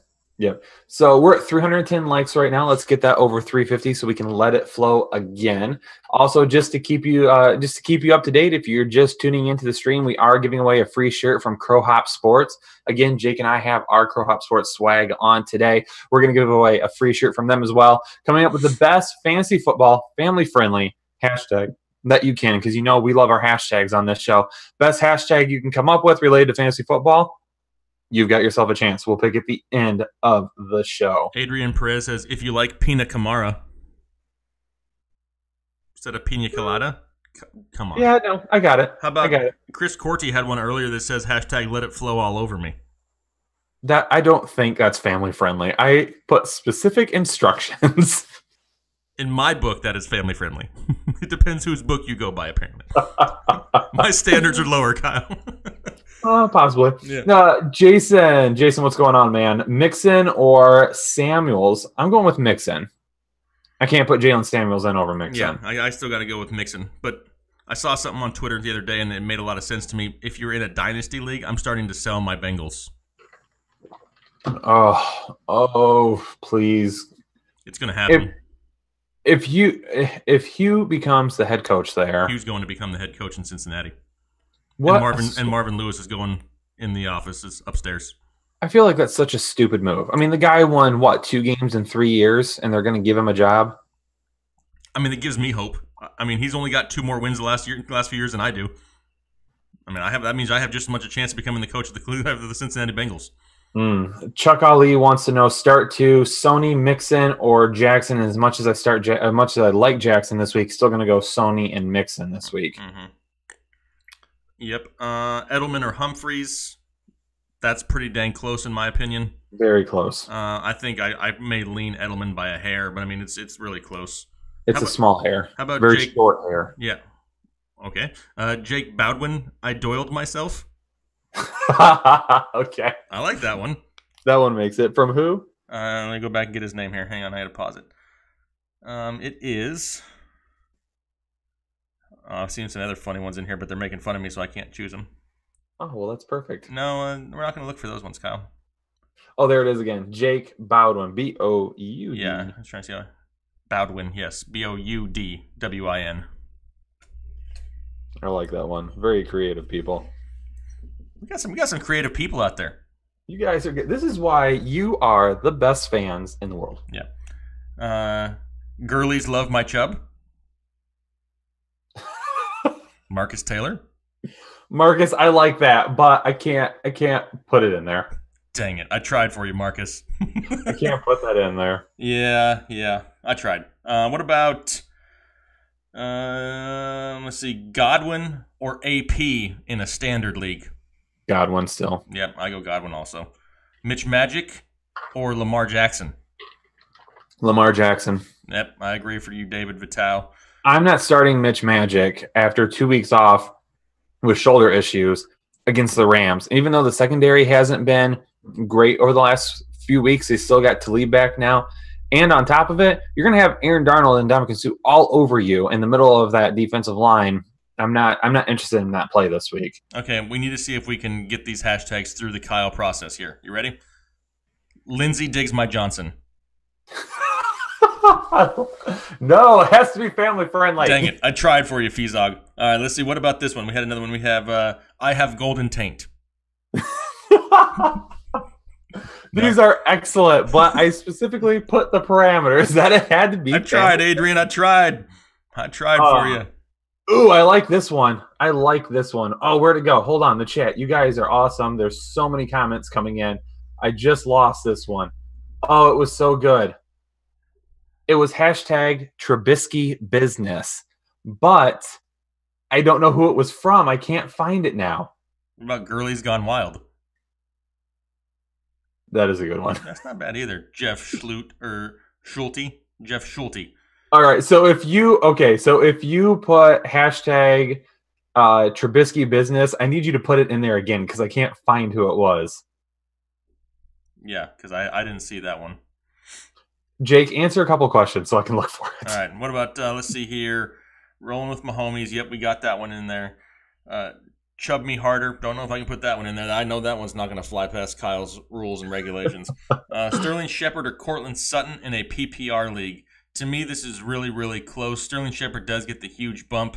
So we're at 310 likes right now. Let's get that over 350 so we can let it flow again. Also, just to keep you up to date, if you're just tuning into the stream, we are giving away a free shirt from Crow Hop Sports. Again, Jake and I have our Crow Hop Sports swag on today. We're going to give away a free shirt from them as well. Coming up with the best fantasy football, family-friendly hashtag that you can, because you know we love our hashtags on this show. Best hashtag you can come up with related to fantasy football. You've got yourself a chance. We'll pick at the end of the show. Adrian Perez says, if you like Pina Camara instead of Pina Colada, come on. Yeah, no, I got it. How about Chris Corti had one earlier that says hashtag let it flow all over me. That I don't think that's family friendly. I put specific instructions. In my book, that is family friendly. It depends whose book you go by, apparently. My standards are lower, Kyle. Possibly. Yeah. Jason, what's going on, man? Mixon or Samuels? I'm going with Mixon. I can't put Jalen Samuels in over Mixon. Yeah, I still got to go with Mixon. But I saw something on Twitter the other day, and it made a lot of sense to me. If you're in a dynasty league, I'm starting to sell my Bengals. Oh, please. It's going to happen. If Hugh becomes the head coach there, Hugh's going to become the head coach in Cincinnati. What? And Marvin Lewis is going in the office upstairs. I feel like that's such a stupid move. I mean, the guy won 2 games in 3 years, and they're going to give him a job. I mean, it gives me hope. I mean, he's only got 2 more wins the last few years than I do. I mean, that means I have just as much a chance of becoming the coach of the Cincinnati Bengals. Chuck Ali wants to know start to Sony, Mixon, or Jackson. As much as I like Jackson this week, still going to go Sony and Mixon this week. Yep. Edelman or Humphreys. That's pretty dang close in my opinion. Very close. I think I may lean Edelman by a hair, but I mean it's really close. It's a small hair. How about very short hair? Yeah. Okay. Jake Bowdwin. I doiled myself. Okay. I like that one. That one makes it. From who? Let me go back and get his name here. Hang on, I had to pause it. It is. I've seen some other funny ones in here, but they're making fun of me, so I can't choose them. Oh, well, that's perfect. No, we're not going to look for those ones, Kyle. Oh, there it is again. Jake Boudwin. B-O-U-D. Yeah, I was trying to see how. Boudwin, yes. Boudwin. I like that one. Very creative people. We got some creative people out there. You guys are good. This is why you are the best fans in the world. Yeah. Girlies love my chub. Marcus Taylor. Marcus, I like that, but I can't put it in there. Dang it. I tried for you, Marcus. I can't put that in there. Yeah. I tried. What about let's see, Godwin or AP in a standard league? Godwin still. Yep, I go Godwin also. Mitch Magic or Lamar Jackson? Lamar Jackson. Yep, I agree for you, David Vitale. I'm not starting Mitch Magic after 2 weeks off with shoulder issues against the Rams. Even though the secondary hasn't been great over the last few weeks, they still got Talib back now. And on top of it, you're going to have Aaron Darnold and Ndamukong Suh all over you in the middle of that defensive line. I'm not interested in that play this week. Okay, we need to see if we can get these hashtags through the Kyle process here. You ready? Lindsey Diggs my Johnson. No, it has to be family friendly. Dang it. I tried for you, Fezog. All right, let's see. What about this one? We had another one. We have I have Golden Taint. These are excellent, but I specifically put the parameters that it had to be. I tried, Adrian. I tried for you. Ooh, I like this one. Oh, where'd it go? Hold on, the chat. You guys are awesome. There's so many comments coming in. I just lost this one. Oh, it was so good. It was hashtag Trubisky business, but I don't know who it was from. I can't find it now. What about Gurley's Gone Wild? That is a good one. That's not bad either. Jeff Schulte. Jeff Schulte. All right, so if you put hashtag Trubisky business, I need you to put it in there again because I can't find who it was. Yeah, because I didn't see that one. Jake, answer a couple questions so I can look for it. All right, what about, let's see here, rolling with my homies. Yep, we got that one in there. Chub Me Harder. Don't know if I can put that one in there. I know that one's not going to fly past Kyle's rules and regulations. Sterling Shepard or Cortland Sutton in a PPR league. To me, this is really, really close. Sterling Shepard does get the huge bump.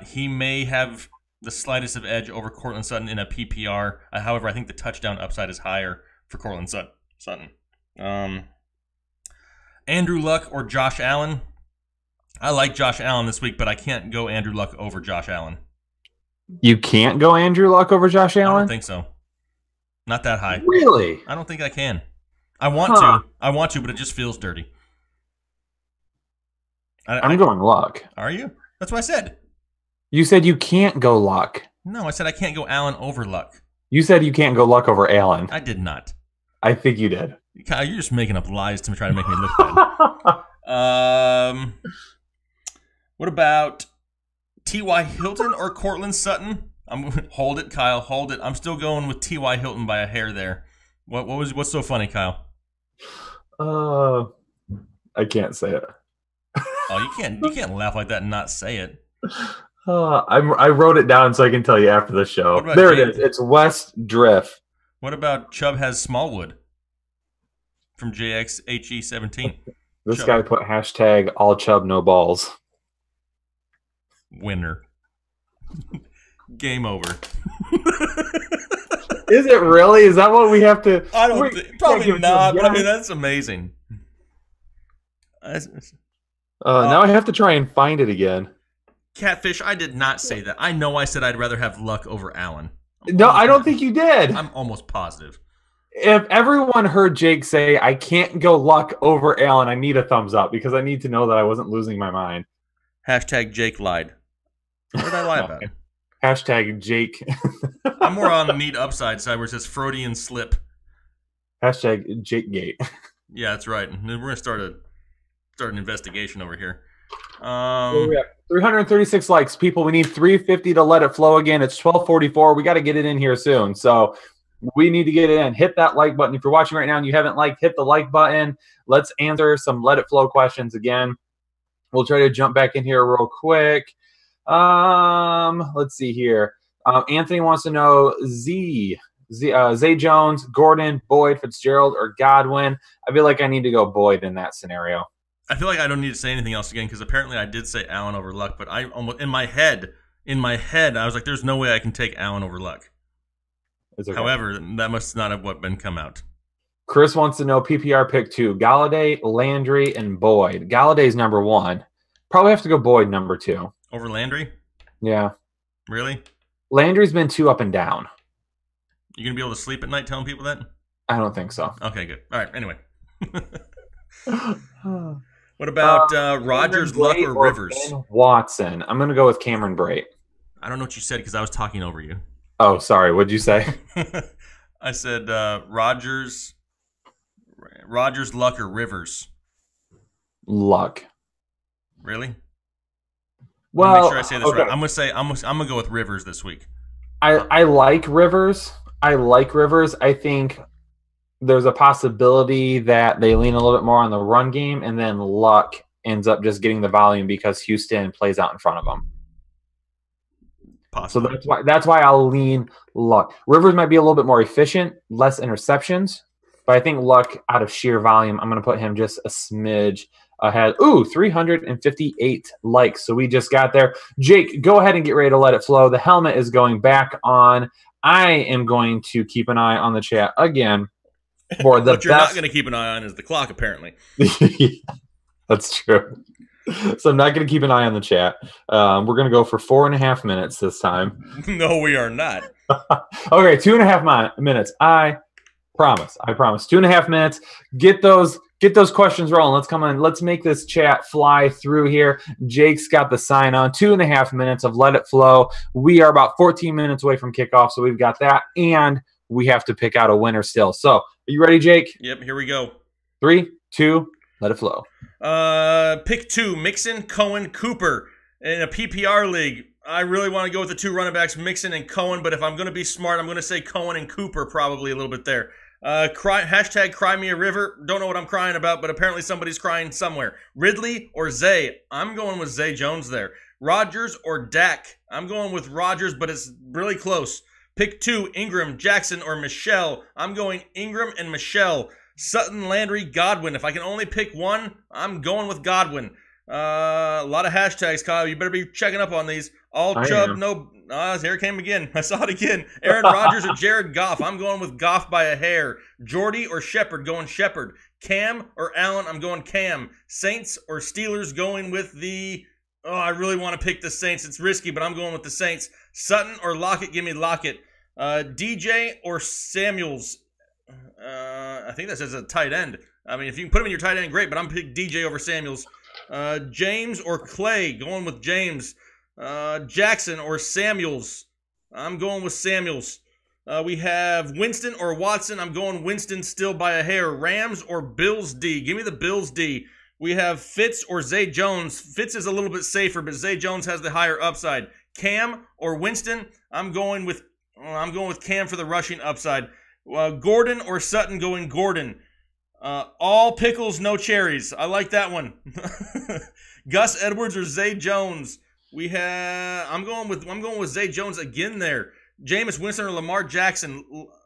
He may have the slightest of edge over Cortland Sutton in a PPR. However, I think the touchdown upside is higher for Cortland Sutton. Andrew Luck or Josh Allen. I like Josh Allen this week, but I can't go Andrew Luck over Josh Allen. You can't go Andrew Luck over Josh Allen? I don't think so. Not that high. Really? I don't think I can. I want to, but it just feels dirty. I'm going Luck. Are you? That's what I said. You said you can't go Luck. No, I said I can't go Allen over Luck. You said you can't go Luck over Allen. I did not. I think you did. Kyle, you're just making up lies to try to make me look bad. What about T.Y. Hilton or Cortland Sutton? Hold it, Kyle. Hold it. I'm still going with T.Y. Hilton by a hair there. What's so funny, Kyle? I can't say it. Oh, you can't laugh like that and not say it. I wrote it down so I can tell you after the show. There it is. It's West Drift. What about Chubb has Smallwood from JXHE17? This guy put hashtag all Chubb no balls. Winner. Game over. Is it really? Is that what we have to? I don't think. Probably not, but I mean, that's amazing. Now I have to try and find it again. Catfish, I did not say that. I know I said I'd rather have Luck over Allen. No, I don't think you did. I'm almost positive. If everyone heard Jake say, I can't go Luck over Allen, I need a thumbs up because I need to know that I wasn't losing my mind. Hashtag Jake lied. What did I lie about? Hashtag Jake. I'm more on the neat upside side where it says Freudian slip. Hashtag JakeGate. Yeah, that's right. We're going to start an investigation over here. 336 likes. People, we need 350 to let it flow again. It's 12:44. We got to get it in here soon. So we need to get it in. Hit that like button. If you're watching right now and you haven't liked, hit the like button. Let's answer some let it flow questions again. We'll try to jump back in here real quick. Let's see here. Anthony wants to know Zay Jones, Gordon, Boyd, Fitzgerald, or Godwin. I feel like I need to go Boyd in that scenario. I feel like I don't need to say anything else again because apparently I did say Allen over Luck, but I almost in my head, I was like, "There's no way I can take Allen over Luck." Okay. However, that must not have what been come out. Chris wants to know PPR pick 2: Galladay, Landry, and Boyd. Galladay's number 1. Probably have to go Boyd number 2 over Landry. Yeah. Really? Landry's been 2 up and down. You gonna be able to sleep at night telling people that? I don't think so. Okay, good. All right. Anyway. What about Rodgers, Luck, or Rivers? Ben Watson. I'm going to go with Cameron Brate. I don't know what you said because I was talking over you. Oh, sorry. What'd you say? I said Rodgers, Luck, or Rivers. Luck. Really? Well, make sure I say this right. I'm gonna go with Rivers this week. I like Rivers. I think there's a possibility that they lean a little bit more on the run game, and then Luck ends up just getting the volume because Houston plays out in front of them. Possibly. So that's why I'll lean Luck. Rivers might be a little bit more efficient, less interceptions, but I think Luck, out of sheer volume, I'm going to put him just a smidge ahead. Ooh, 358 likes. So we just got there. Jake, go ahead and get ready to let it flow. The helmet is going back on. I am going to keep an eye on the chat again. For the what you're not going to keep an eye on is the clock, apparently. That's true. So I'm not going to keep an eye on the chat. We're going to go for 4.5 minutes this time. No, we are not. Okay, 2.5 minutes. I promise. 2.5 minutes. Get those questions rolling. Let's come on. Let's make this chat fly through here. Jake's got the sign on. 2.5 minutes of Let It Flow. We are about 14 minutes away from kickoff, so we've got that. And we have to pick out a winner still. So, are you ready, Jake? Yep, here we go. 3, 2, let it flow. Pick 2, Mixon, Cohen, Cooper. In a PPR league, I really want to go with the 2 running backs, Mixon and Cohen, but if I'm going to be smart, I'm going to say Cohen and Cooper probably a little bit there. Hashtag cry me a river. Don't know what I'm crying about, but apparently somebody's crying somewhere. Ridley or Zay? I'm going with Zay Jones there. Rodgers or Dak? I'm going with Rodgers, but it's really close. Pick 2, Ingram, Jackson, or Michelle. I'm going Ingram and Michelle. Sutton, Landry, Godwin. If I can only pick one, I'm going with Godwin. A lot of hashtags, Kyle. You better be checking up on these. All Chubb, no. Here it came again. I saw it again. Aaron Rodgers or Jared Goff. I'm going with Goff by a hair. Jordy or Shepard, going Shepard. Cam or Allen, I'm going Cam. Saints or Steelers, going with the... Oh, I really want to pick the Saints. It's risky, but I'm going with the Saints. Sutton or Lockett, give me Lockett. DJ or Samuels. I think that says a tight end. I mean, if you can put him in your tight end, great, but I'm picking DJ over Samuels. James or Clay, going with James. Jackson or Samuels. I'm going with Samuels. We have Winston or Watson. I'm going Winston still by a hair. Rams or Bills D. Give me the Bills D. We have Fitz or Zay Jones. Fitz is a little bit safer, but Zay Jones has the higher upside. Cam or Winston. I'm going with Cam for the rushing upside. Gordon or Sutton, going Gordon. All pickles, no cherries. I like that one. Gus Edwards or Zay Jones. I'm going with Zay Jones again there. Jameis Winston or Lamar Jackson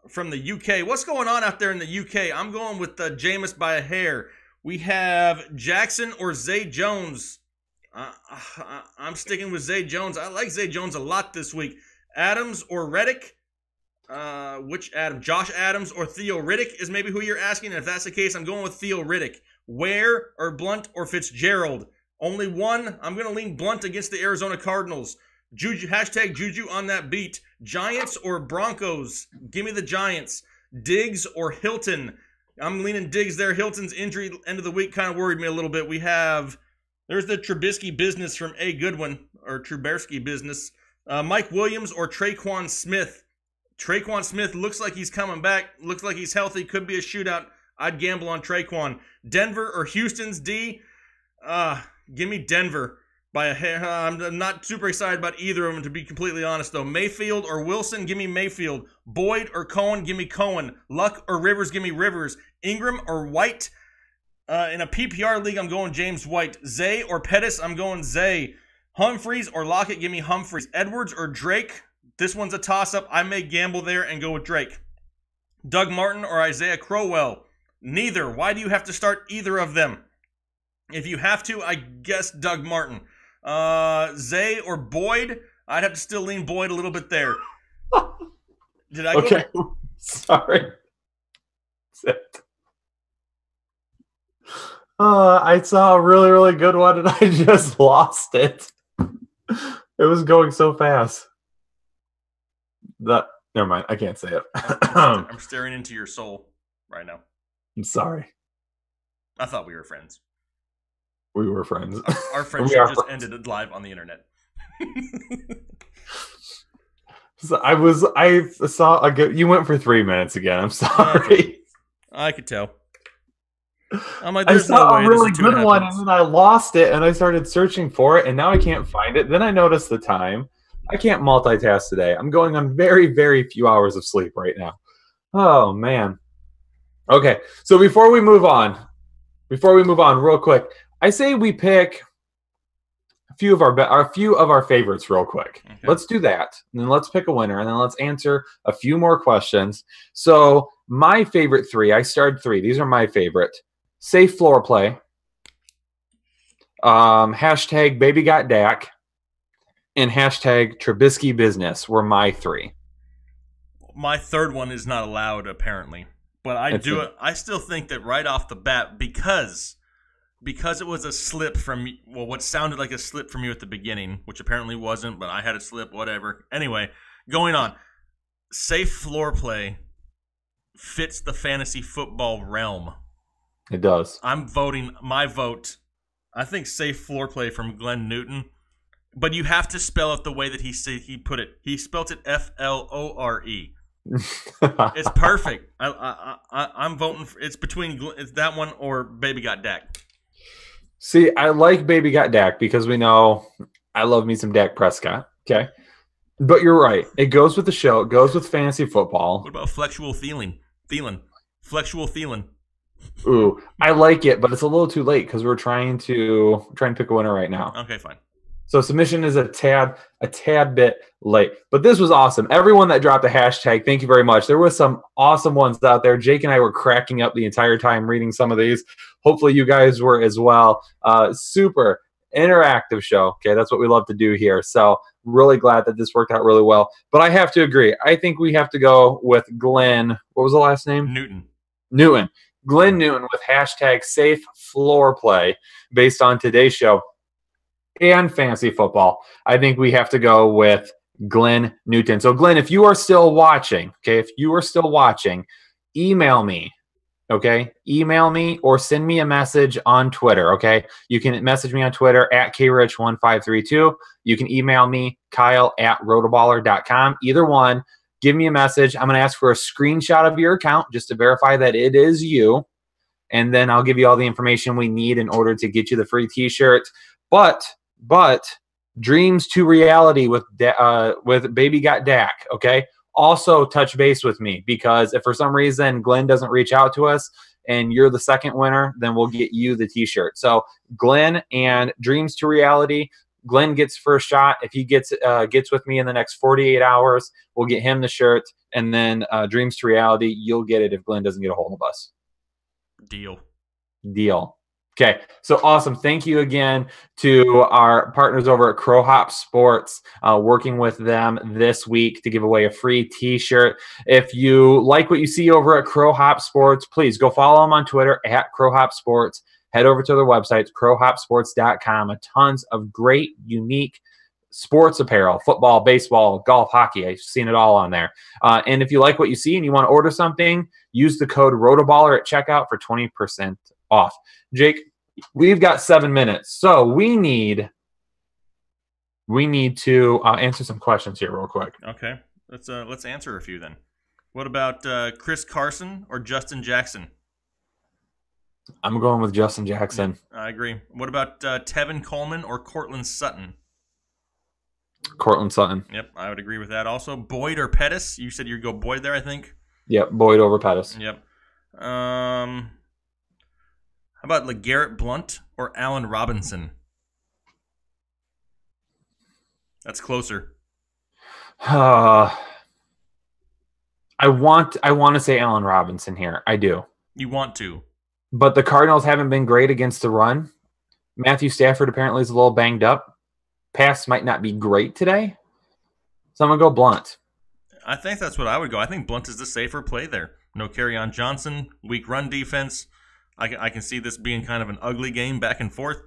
from the UK. What's going on out there in the UK? I'm going with Jameis by a hair. We have Jackson or Zay Jones. I'm sticking with Zay Jones. I like Zay Jones a lot this week. Adams or Reddick? Which Adam? Josh Adams or Theo Riddick is maybe who you're asking. And if that's the case, I'm going with Theo Riddick. Ware or Blunt or Fitzgerald? Only one. I'm going to lean Blunt against the Arizona Cardinals. Juju, hashtag Juju on that beat. Giants or Broncos? Give me the Giants. Diggs or Hilton? I'm leaning Diggs there. Hilton's injury end of the week kind of worried me a little bit. There's the Trubisky business from A. Goodwin, or Trubersky business. Mike Williams or Traquan Smith? Traquan Smith looks like he's coming back. Looks like he's healthy. Could be a shootout. I'd gamble on Traquan. Denver or Houston's D? Give me Denver by a hair. I'm not super excited about either of them, to be completely honest, though. Mayfield or Wilson? Give me Mayfield. Boyd or Cohen? Give me Cohen. Luck or Rivers? Give me Rivers. Ingram or White? In a PPR league, I'm going James White. Zay or Pettis? I'm going Zay. Humphreys or Lockett? Give me Humphreys. Edwards or Drake? This one's a toss-up. I may gamble there and go with Drake. Doug Martin or Isaiah Crowell? Neither. Why do you have to start either of them? If you have to, I guess Doug Martin. Zay or Boyd? I'd have to still lean Boyd a little bit there. Did I go? Okay. Sorry. I saw a really, really good one and I just lost it. It was going so fast. Never mind. I can't say it. I'm staring into your soul right now. I'm sorry. I thought we were friends. We were friends. Our friendship just ended live on the internet. So I saw a good. You went for 3 minutes again. I'm sorry. I could tell. I'm like, I there's saw no way a really this is good 2.5 one, minutes. and then I lost it, and I started searching for it, and now I can't find it. Then I noticed the time. I can't multitask today. I'm going on very, very few hours of sleep right now. Oh man. Okay, so before we move on, real quick, I say we pick a few of our favorites real quick. Okay. Let's do that, and then let's pick a winner, and then let's answer a few more questions. So my favorite three, I started 3. These are my favorite. Safe floor play. Hashtag baby got Dak. And hashtag Trubisky business were my 3. My third one is not allowed, apparently. But I still think that right off the bat, because it was a slip from, well, what sounded like a slip from you at the beginning, which apparently wasn't, but I had a slip, whatever. Anyway, going on. Safe floor play fits the fantasy football realm. It does. I'm voting my vote. I think safe floor play from Glenn Newton. But you have to spell it the way that he put it. He spelt it Flore. It's perfect. I'm voting for, it's that one or Baby Got Dak. See, I like Baby Got Dak because we know I love me some Dak Prescott. Okay. But you're right. It goes with the show. It goes with fantasy football. What about Flexual Thielen? Flexual Thielen. Ooh, I like it, but it's a little too late because we're trying to pick a winner right now. Okay, fine. So submission is a tad bit late. But this was awesome. Everyone that dropped a hashtag, thank you very much. There was some awesome ones out there. Jake and I were cracking up the entire time reading some of these. Hopefully you guys were as well. Super interactive show. Okay, that's what we love to do here. So really glad that this worked out really well. But I have to agree. I think we have to go with Glenn. What was the last name? Newton. Glenn Newton with hashtag safe floor play based on today's show and fantasy football. I think we have to go with Glenn Newton. So Glenn, if you are still watching, email me. Okay, email me or send me a message on Twitter. Okay, you can message me on Twitter at krich1532. You can email me kyle@rotoballer.com. Either one. Give me a message. I'm going to ask for a screenshot of your account just to verify that it is you. And then I'll give you all the information we need in order to get you the free t-shirt. But dreams to reality with Baby Got Dak, okay? Also touch base with me because if for some reason Glenn doesn't reach out to us and you're the second winner, then we'll get you the t-shirt. So Glenn and dreams to reality, Glenn gets first shot. If he gets with me in the next 48 hours, we'll get him the shirt. And then Dreams to Reality, you'll get it if Glenn doesn't get a hold of us. Deal. Okay, so awesome. Thank you again to our partners over at Crow Hop Sports, working with them this week to give away a free t-shirt. If you like what you see over at Crow Hop Sports, please go follow them on Twitter at Crow Hop Sports. Head over to their website, crowhopsports.com. Tons of great, unique sports apparel, football, baseball, golf, hockey. I've seen it all on there. And if you like what you see and you want to order something, use the code RotoBaller at checkout for 20% off. Jake, we've got 7 minutes, so we need to answer some questions here real quick. Okay, let's answer a few then. What about Chris Carson or Justin Jackson? I'm going with Justin Jackson. I agree. What about Tevin Coleman or Cortland Sutton? Cortland Sutton. Yep, I would agree with that also. Boyd or Pettis? You said you'd go Boyd there, I think. Yep, Boyd over Pettis. Yep. How about LeGarrette Blount or Allen Robinson? That's closer. I want to say Allen Robinson here. I do. You want to. But the Cardinals haven't been great against the run. Matthew Stafford apparently is a little banged up. Pass might not be great today. So I'm going to go Blunt. I think that's what I would go. I think Blunt is the safer play there. No Kerryon Johnson, weak run defense. I can see this being kind of an ugly game back and forth.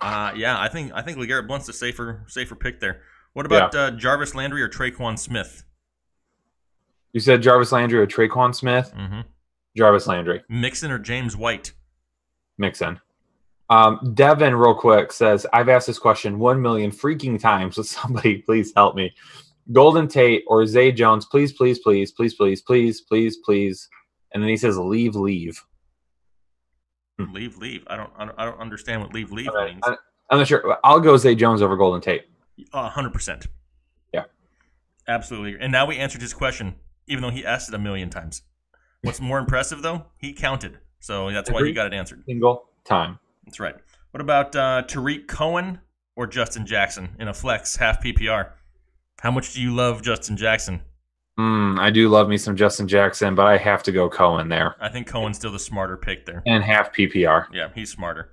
Yeah, I think LeGarrette Blunt's the safer pick there. What about Jarvis Landry or Traquan Smith? You said Jarvis Landry or Traquan Smith? Mm-hmm. Jarvis Landry. Mixon or James White? Mixon. Devin, real quick, says, I've asked this question 1 million freaking times. So somebody please help me. Golden Tate or Zay Jones, please, please, please, please, please, please, please, please. And then he says, leave. Leave. I don't understand what leave means. I'm not sure. I'll go Zay Jones over Golden Tate. 100%. Yeah. Absolutely. And now we answered his question, even though he asked it a million times. What's more impressive, though? He counted. So that's why he got it answered. Single time. That's right. What about Tariq Cohen or Justin Jackson in a flex half PPR? How much do you love Justin Jackson? I do love me some Justin Jackson, but I have to go Cohen there. I think Cohen's still the smarter pick there. And half PPR. Yeah, he's smarter.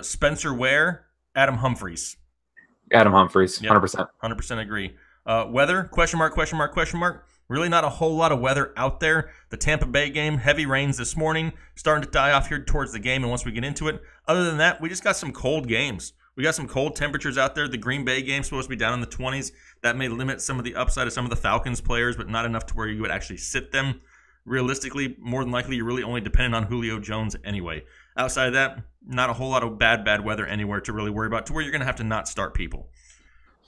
Spencer Ware, Adam Humphries. Adam Humphries, 100%. Yep, 100% agree. Weather, question mark. Really not a whole lot of weather out there. The Tampa Bay game, heavy rains this morning, starting to die off here towards the game, and once we get into it. Other than that, we just got some cold games. We got some cold temperatures out there. The Green Bay game's supposed to be down in the 20s. That may limit some of the upside of some of the Falcons players, but not enough to where you would actually sit them. Realistically, more than likely, you're really only dependent on Julio Jones anyway. Outside of that, not a whole lot of bad weather anywhere to really worry about, to where you're going to have to not start people.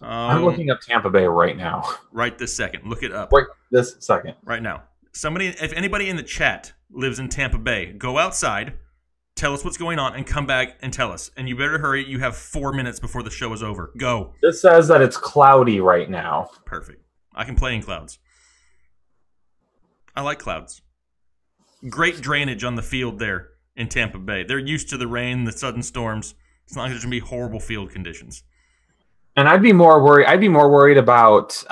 I'm looking up Tampa Bay right now. Right this second. Look it up. Right this second. Right now. If anybody in the chat lives in Tampa Bay, go outside, tell us what's going on, and come back and tell us. And you better hurry. You have 4 minutes before the show is over. Go. This says that it's cloudy right now. Perfect. I can play in clouds. I like clouds. Great drainage on the field there in Tampa Bay. They're used to the rain, the sudden storms. It's not like there's going to be horrible field conditions. And I'd be more worried about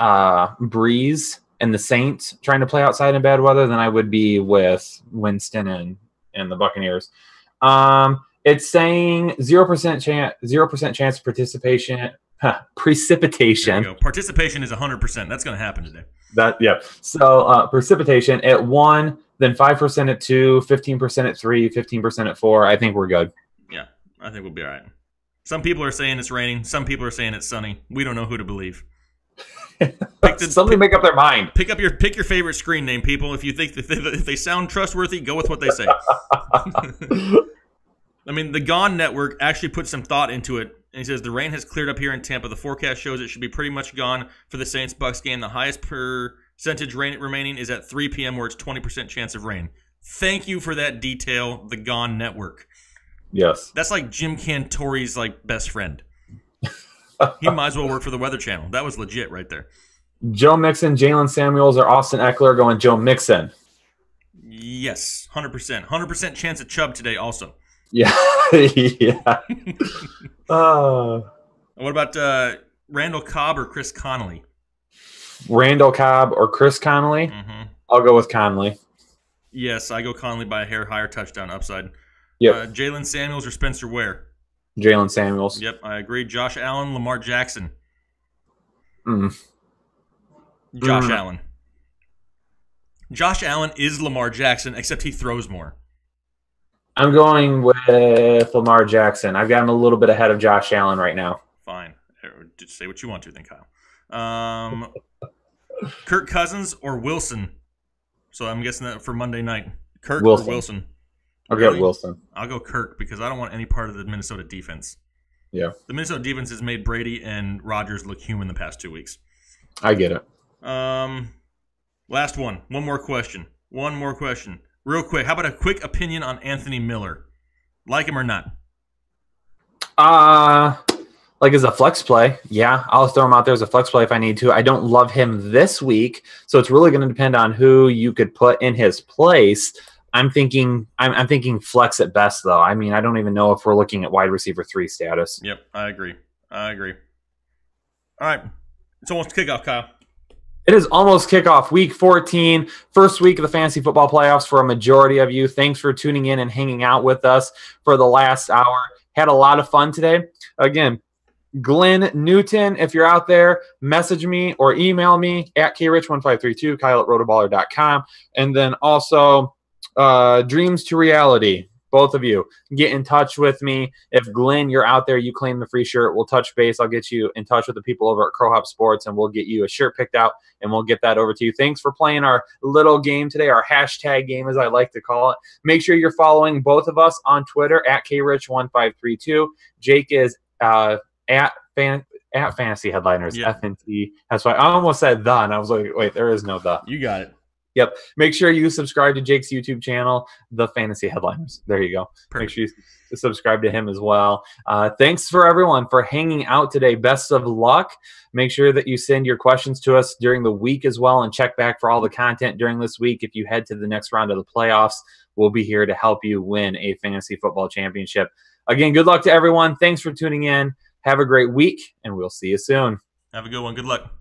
Breeze and the Saints trying to play outside in bad weather than I would be with Winston and the Buccaneers. It's saying 0% chance of participation. Precipitation. There you go. Participation is 100%. That's going to happen today. So precipitation at 1, then 5% at 2, 15% at 3, 15% at 4. I think we're good. Yeah, I think we'll be all right. Some people are saying it's raining. Some people are saying it's sunny. We don't know who to believe. Somebody make up their mind. Pick your favorite screen name, people. If you think if they sound trustworthy, go with what they say. I mean, the Gone Network actually put some thought into it, and he says the rain has cleared up here in Tampa. The forecast shows it should be pretty much gone for the Saints-Bucks game. The highest percentage rain remaining is at 3 p.m. where it's 20% chance of rain. Thank you for that detail, the Gone Network. Yes. That's like Jim Cantori's best friend. He might as well work for the Weather Channel. That was legit right there. Joe Mixon, Jalen Samuels, or Austin Eckler going Joe Mixon. Yes, 100%. 100% chance of Chubb today also. Yeah. Yeah. What about Randall Cobb or Chris Connolly? Randall Cobb or Chris Connolly? Mm-hmm. I'll go with Connolly. Yes, I go Connolly by a hair, higher touchdown upside. Yep. Jalen Samuels or Spencer Ware? Jalen Samuels. Yep, I agree. Josh Allen, Lamar Jackson. Josh Allen. Josh Allen is Lamar Jackson, except he throws more. I'm going with Lamar Jackson. I've got him a little bit ahead of Josh Allen right now. Fine. Just say what you want to then, Kyle. Kirk Cousins or Wilson? So I'm guessing that for Monday night. Kirk or Wilson? I'll get Wilson. I'll go Kirk because I don't want any part of the Minnesota defense. Yeah. The Minnesota defense has made Brady and Rodgers look human the past 2 weeks. I get it. Last one. One more question. Real quick. How about a quick opinion on Anthony Miller? Like him or not? Like as a flex play, yeah. I'll throw him out there as a flex play if I need to. I don't love him this week, so it's really going to depend on who you could put in his place. I'm thinking flex at best, though. I mean, I don't even know if we're looking at wide receiver 3 status. Yep, I agree. All right. It's almost kickoff, Kyle. It is almost kickoff, week 14, first week of the fantasy football playoffs for a majority of you. Thanks for tuning in and hanging out with us for the last hour. Had a lot of fun today. Again, Glenn Newton, if you're out there, message me or email me at krich1532, kyle@rotoballer.com. And then also Dreams to Reality. Both of you, get in touch with me. If Glenn, you're out there, you claim the free shirt, we'll touch base. I'll get you in touch with the people over at Crowhop Sports, and we'll get you a shirt picked out, and we'll get that over to you. Thanks for playing our little game today, our hashtag game, as I like to call it. Make sure you're following both of us on Twitter at krich1532. Jake is at Fantasy Headliners, Yeah. FNT. That's why I almost said the, and I was like, wait, there is no the. You got it. Yep. Make sure you subscribe to Jake's YouTube channel, The Fantasy Headliners. There you go. Perfect. Make sure you subscribe to him as well. Thanks for everyone for hanging out today. Best of luck. Make sure that you send your questions to us during the week as well, and check back for all the content during this week. If you head to the next round of the playoffs, we'll be here to help you win a fantasy football championship. Again, good luck to everyone. Thanks for tuning in. Have a great week, and we'll see you soon. Have a good one. Good luck.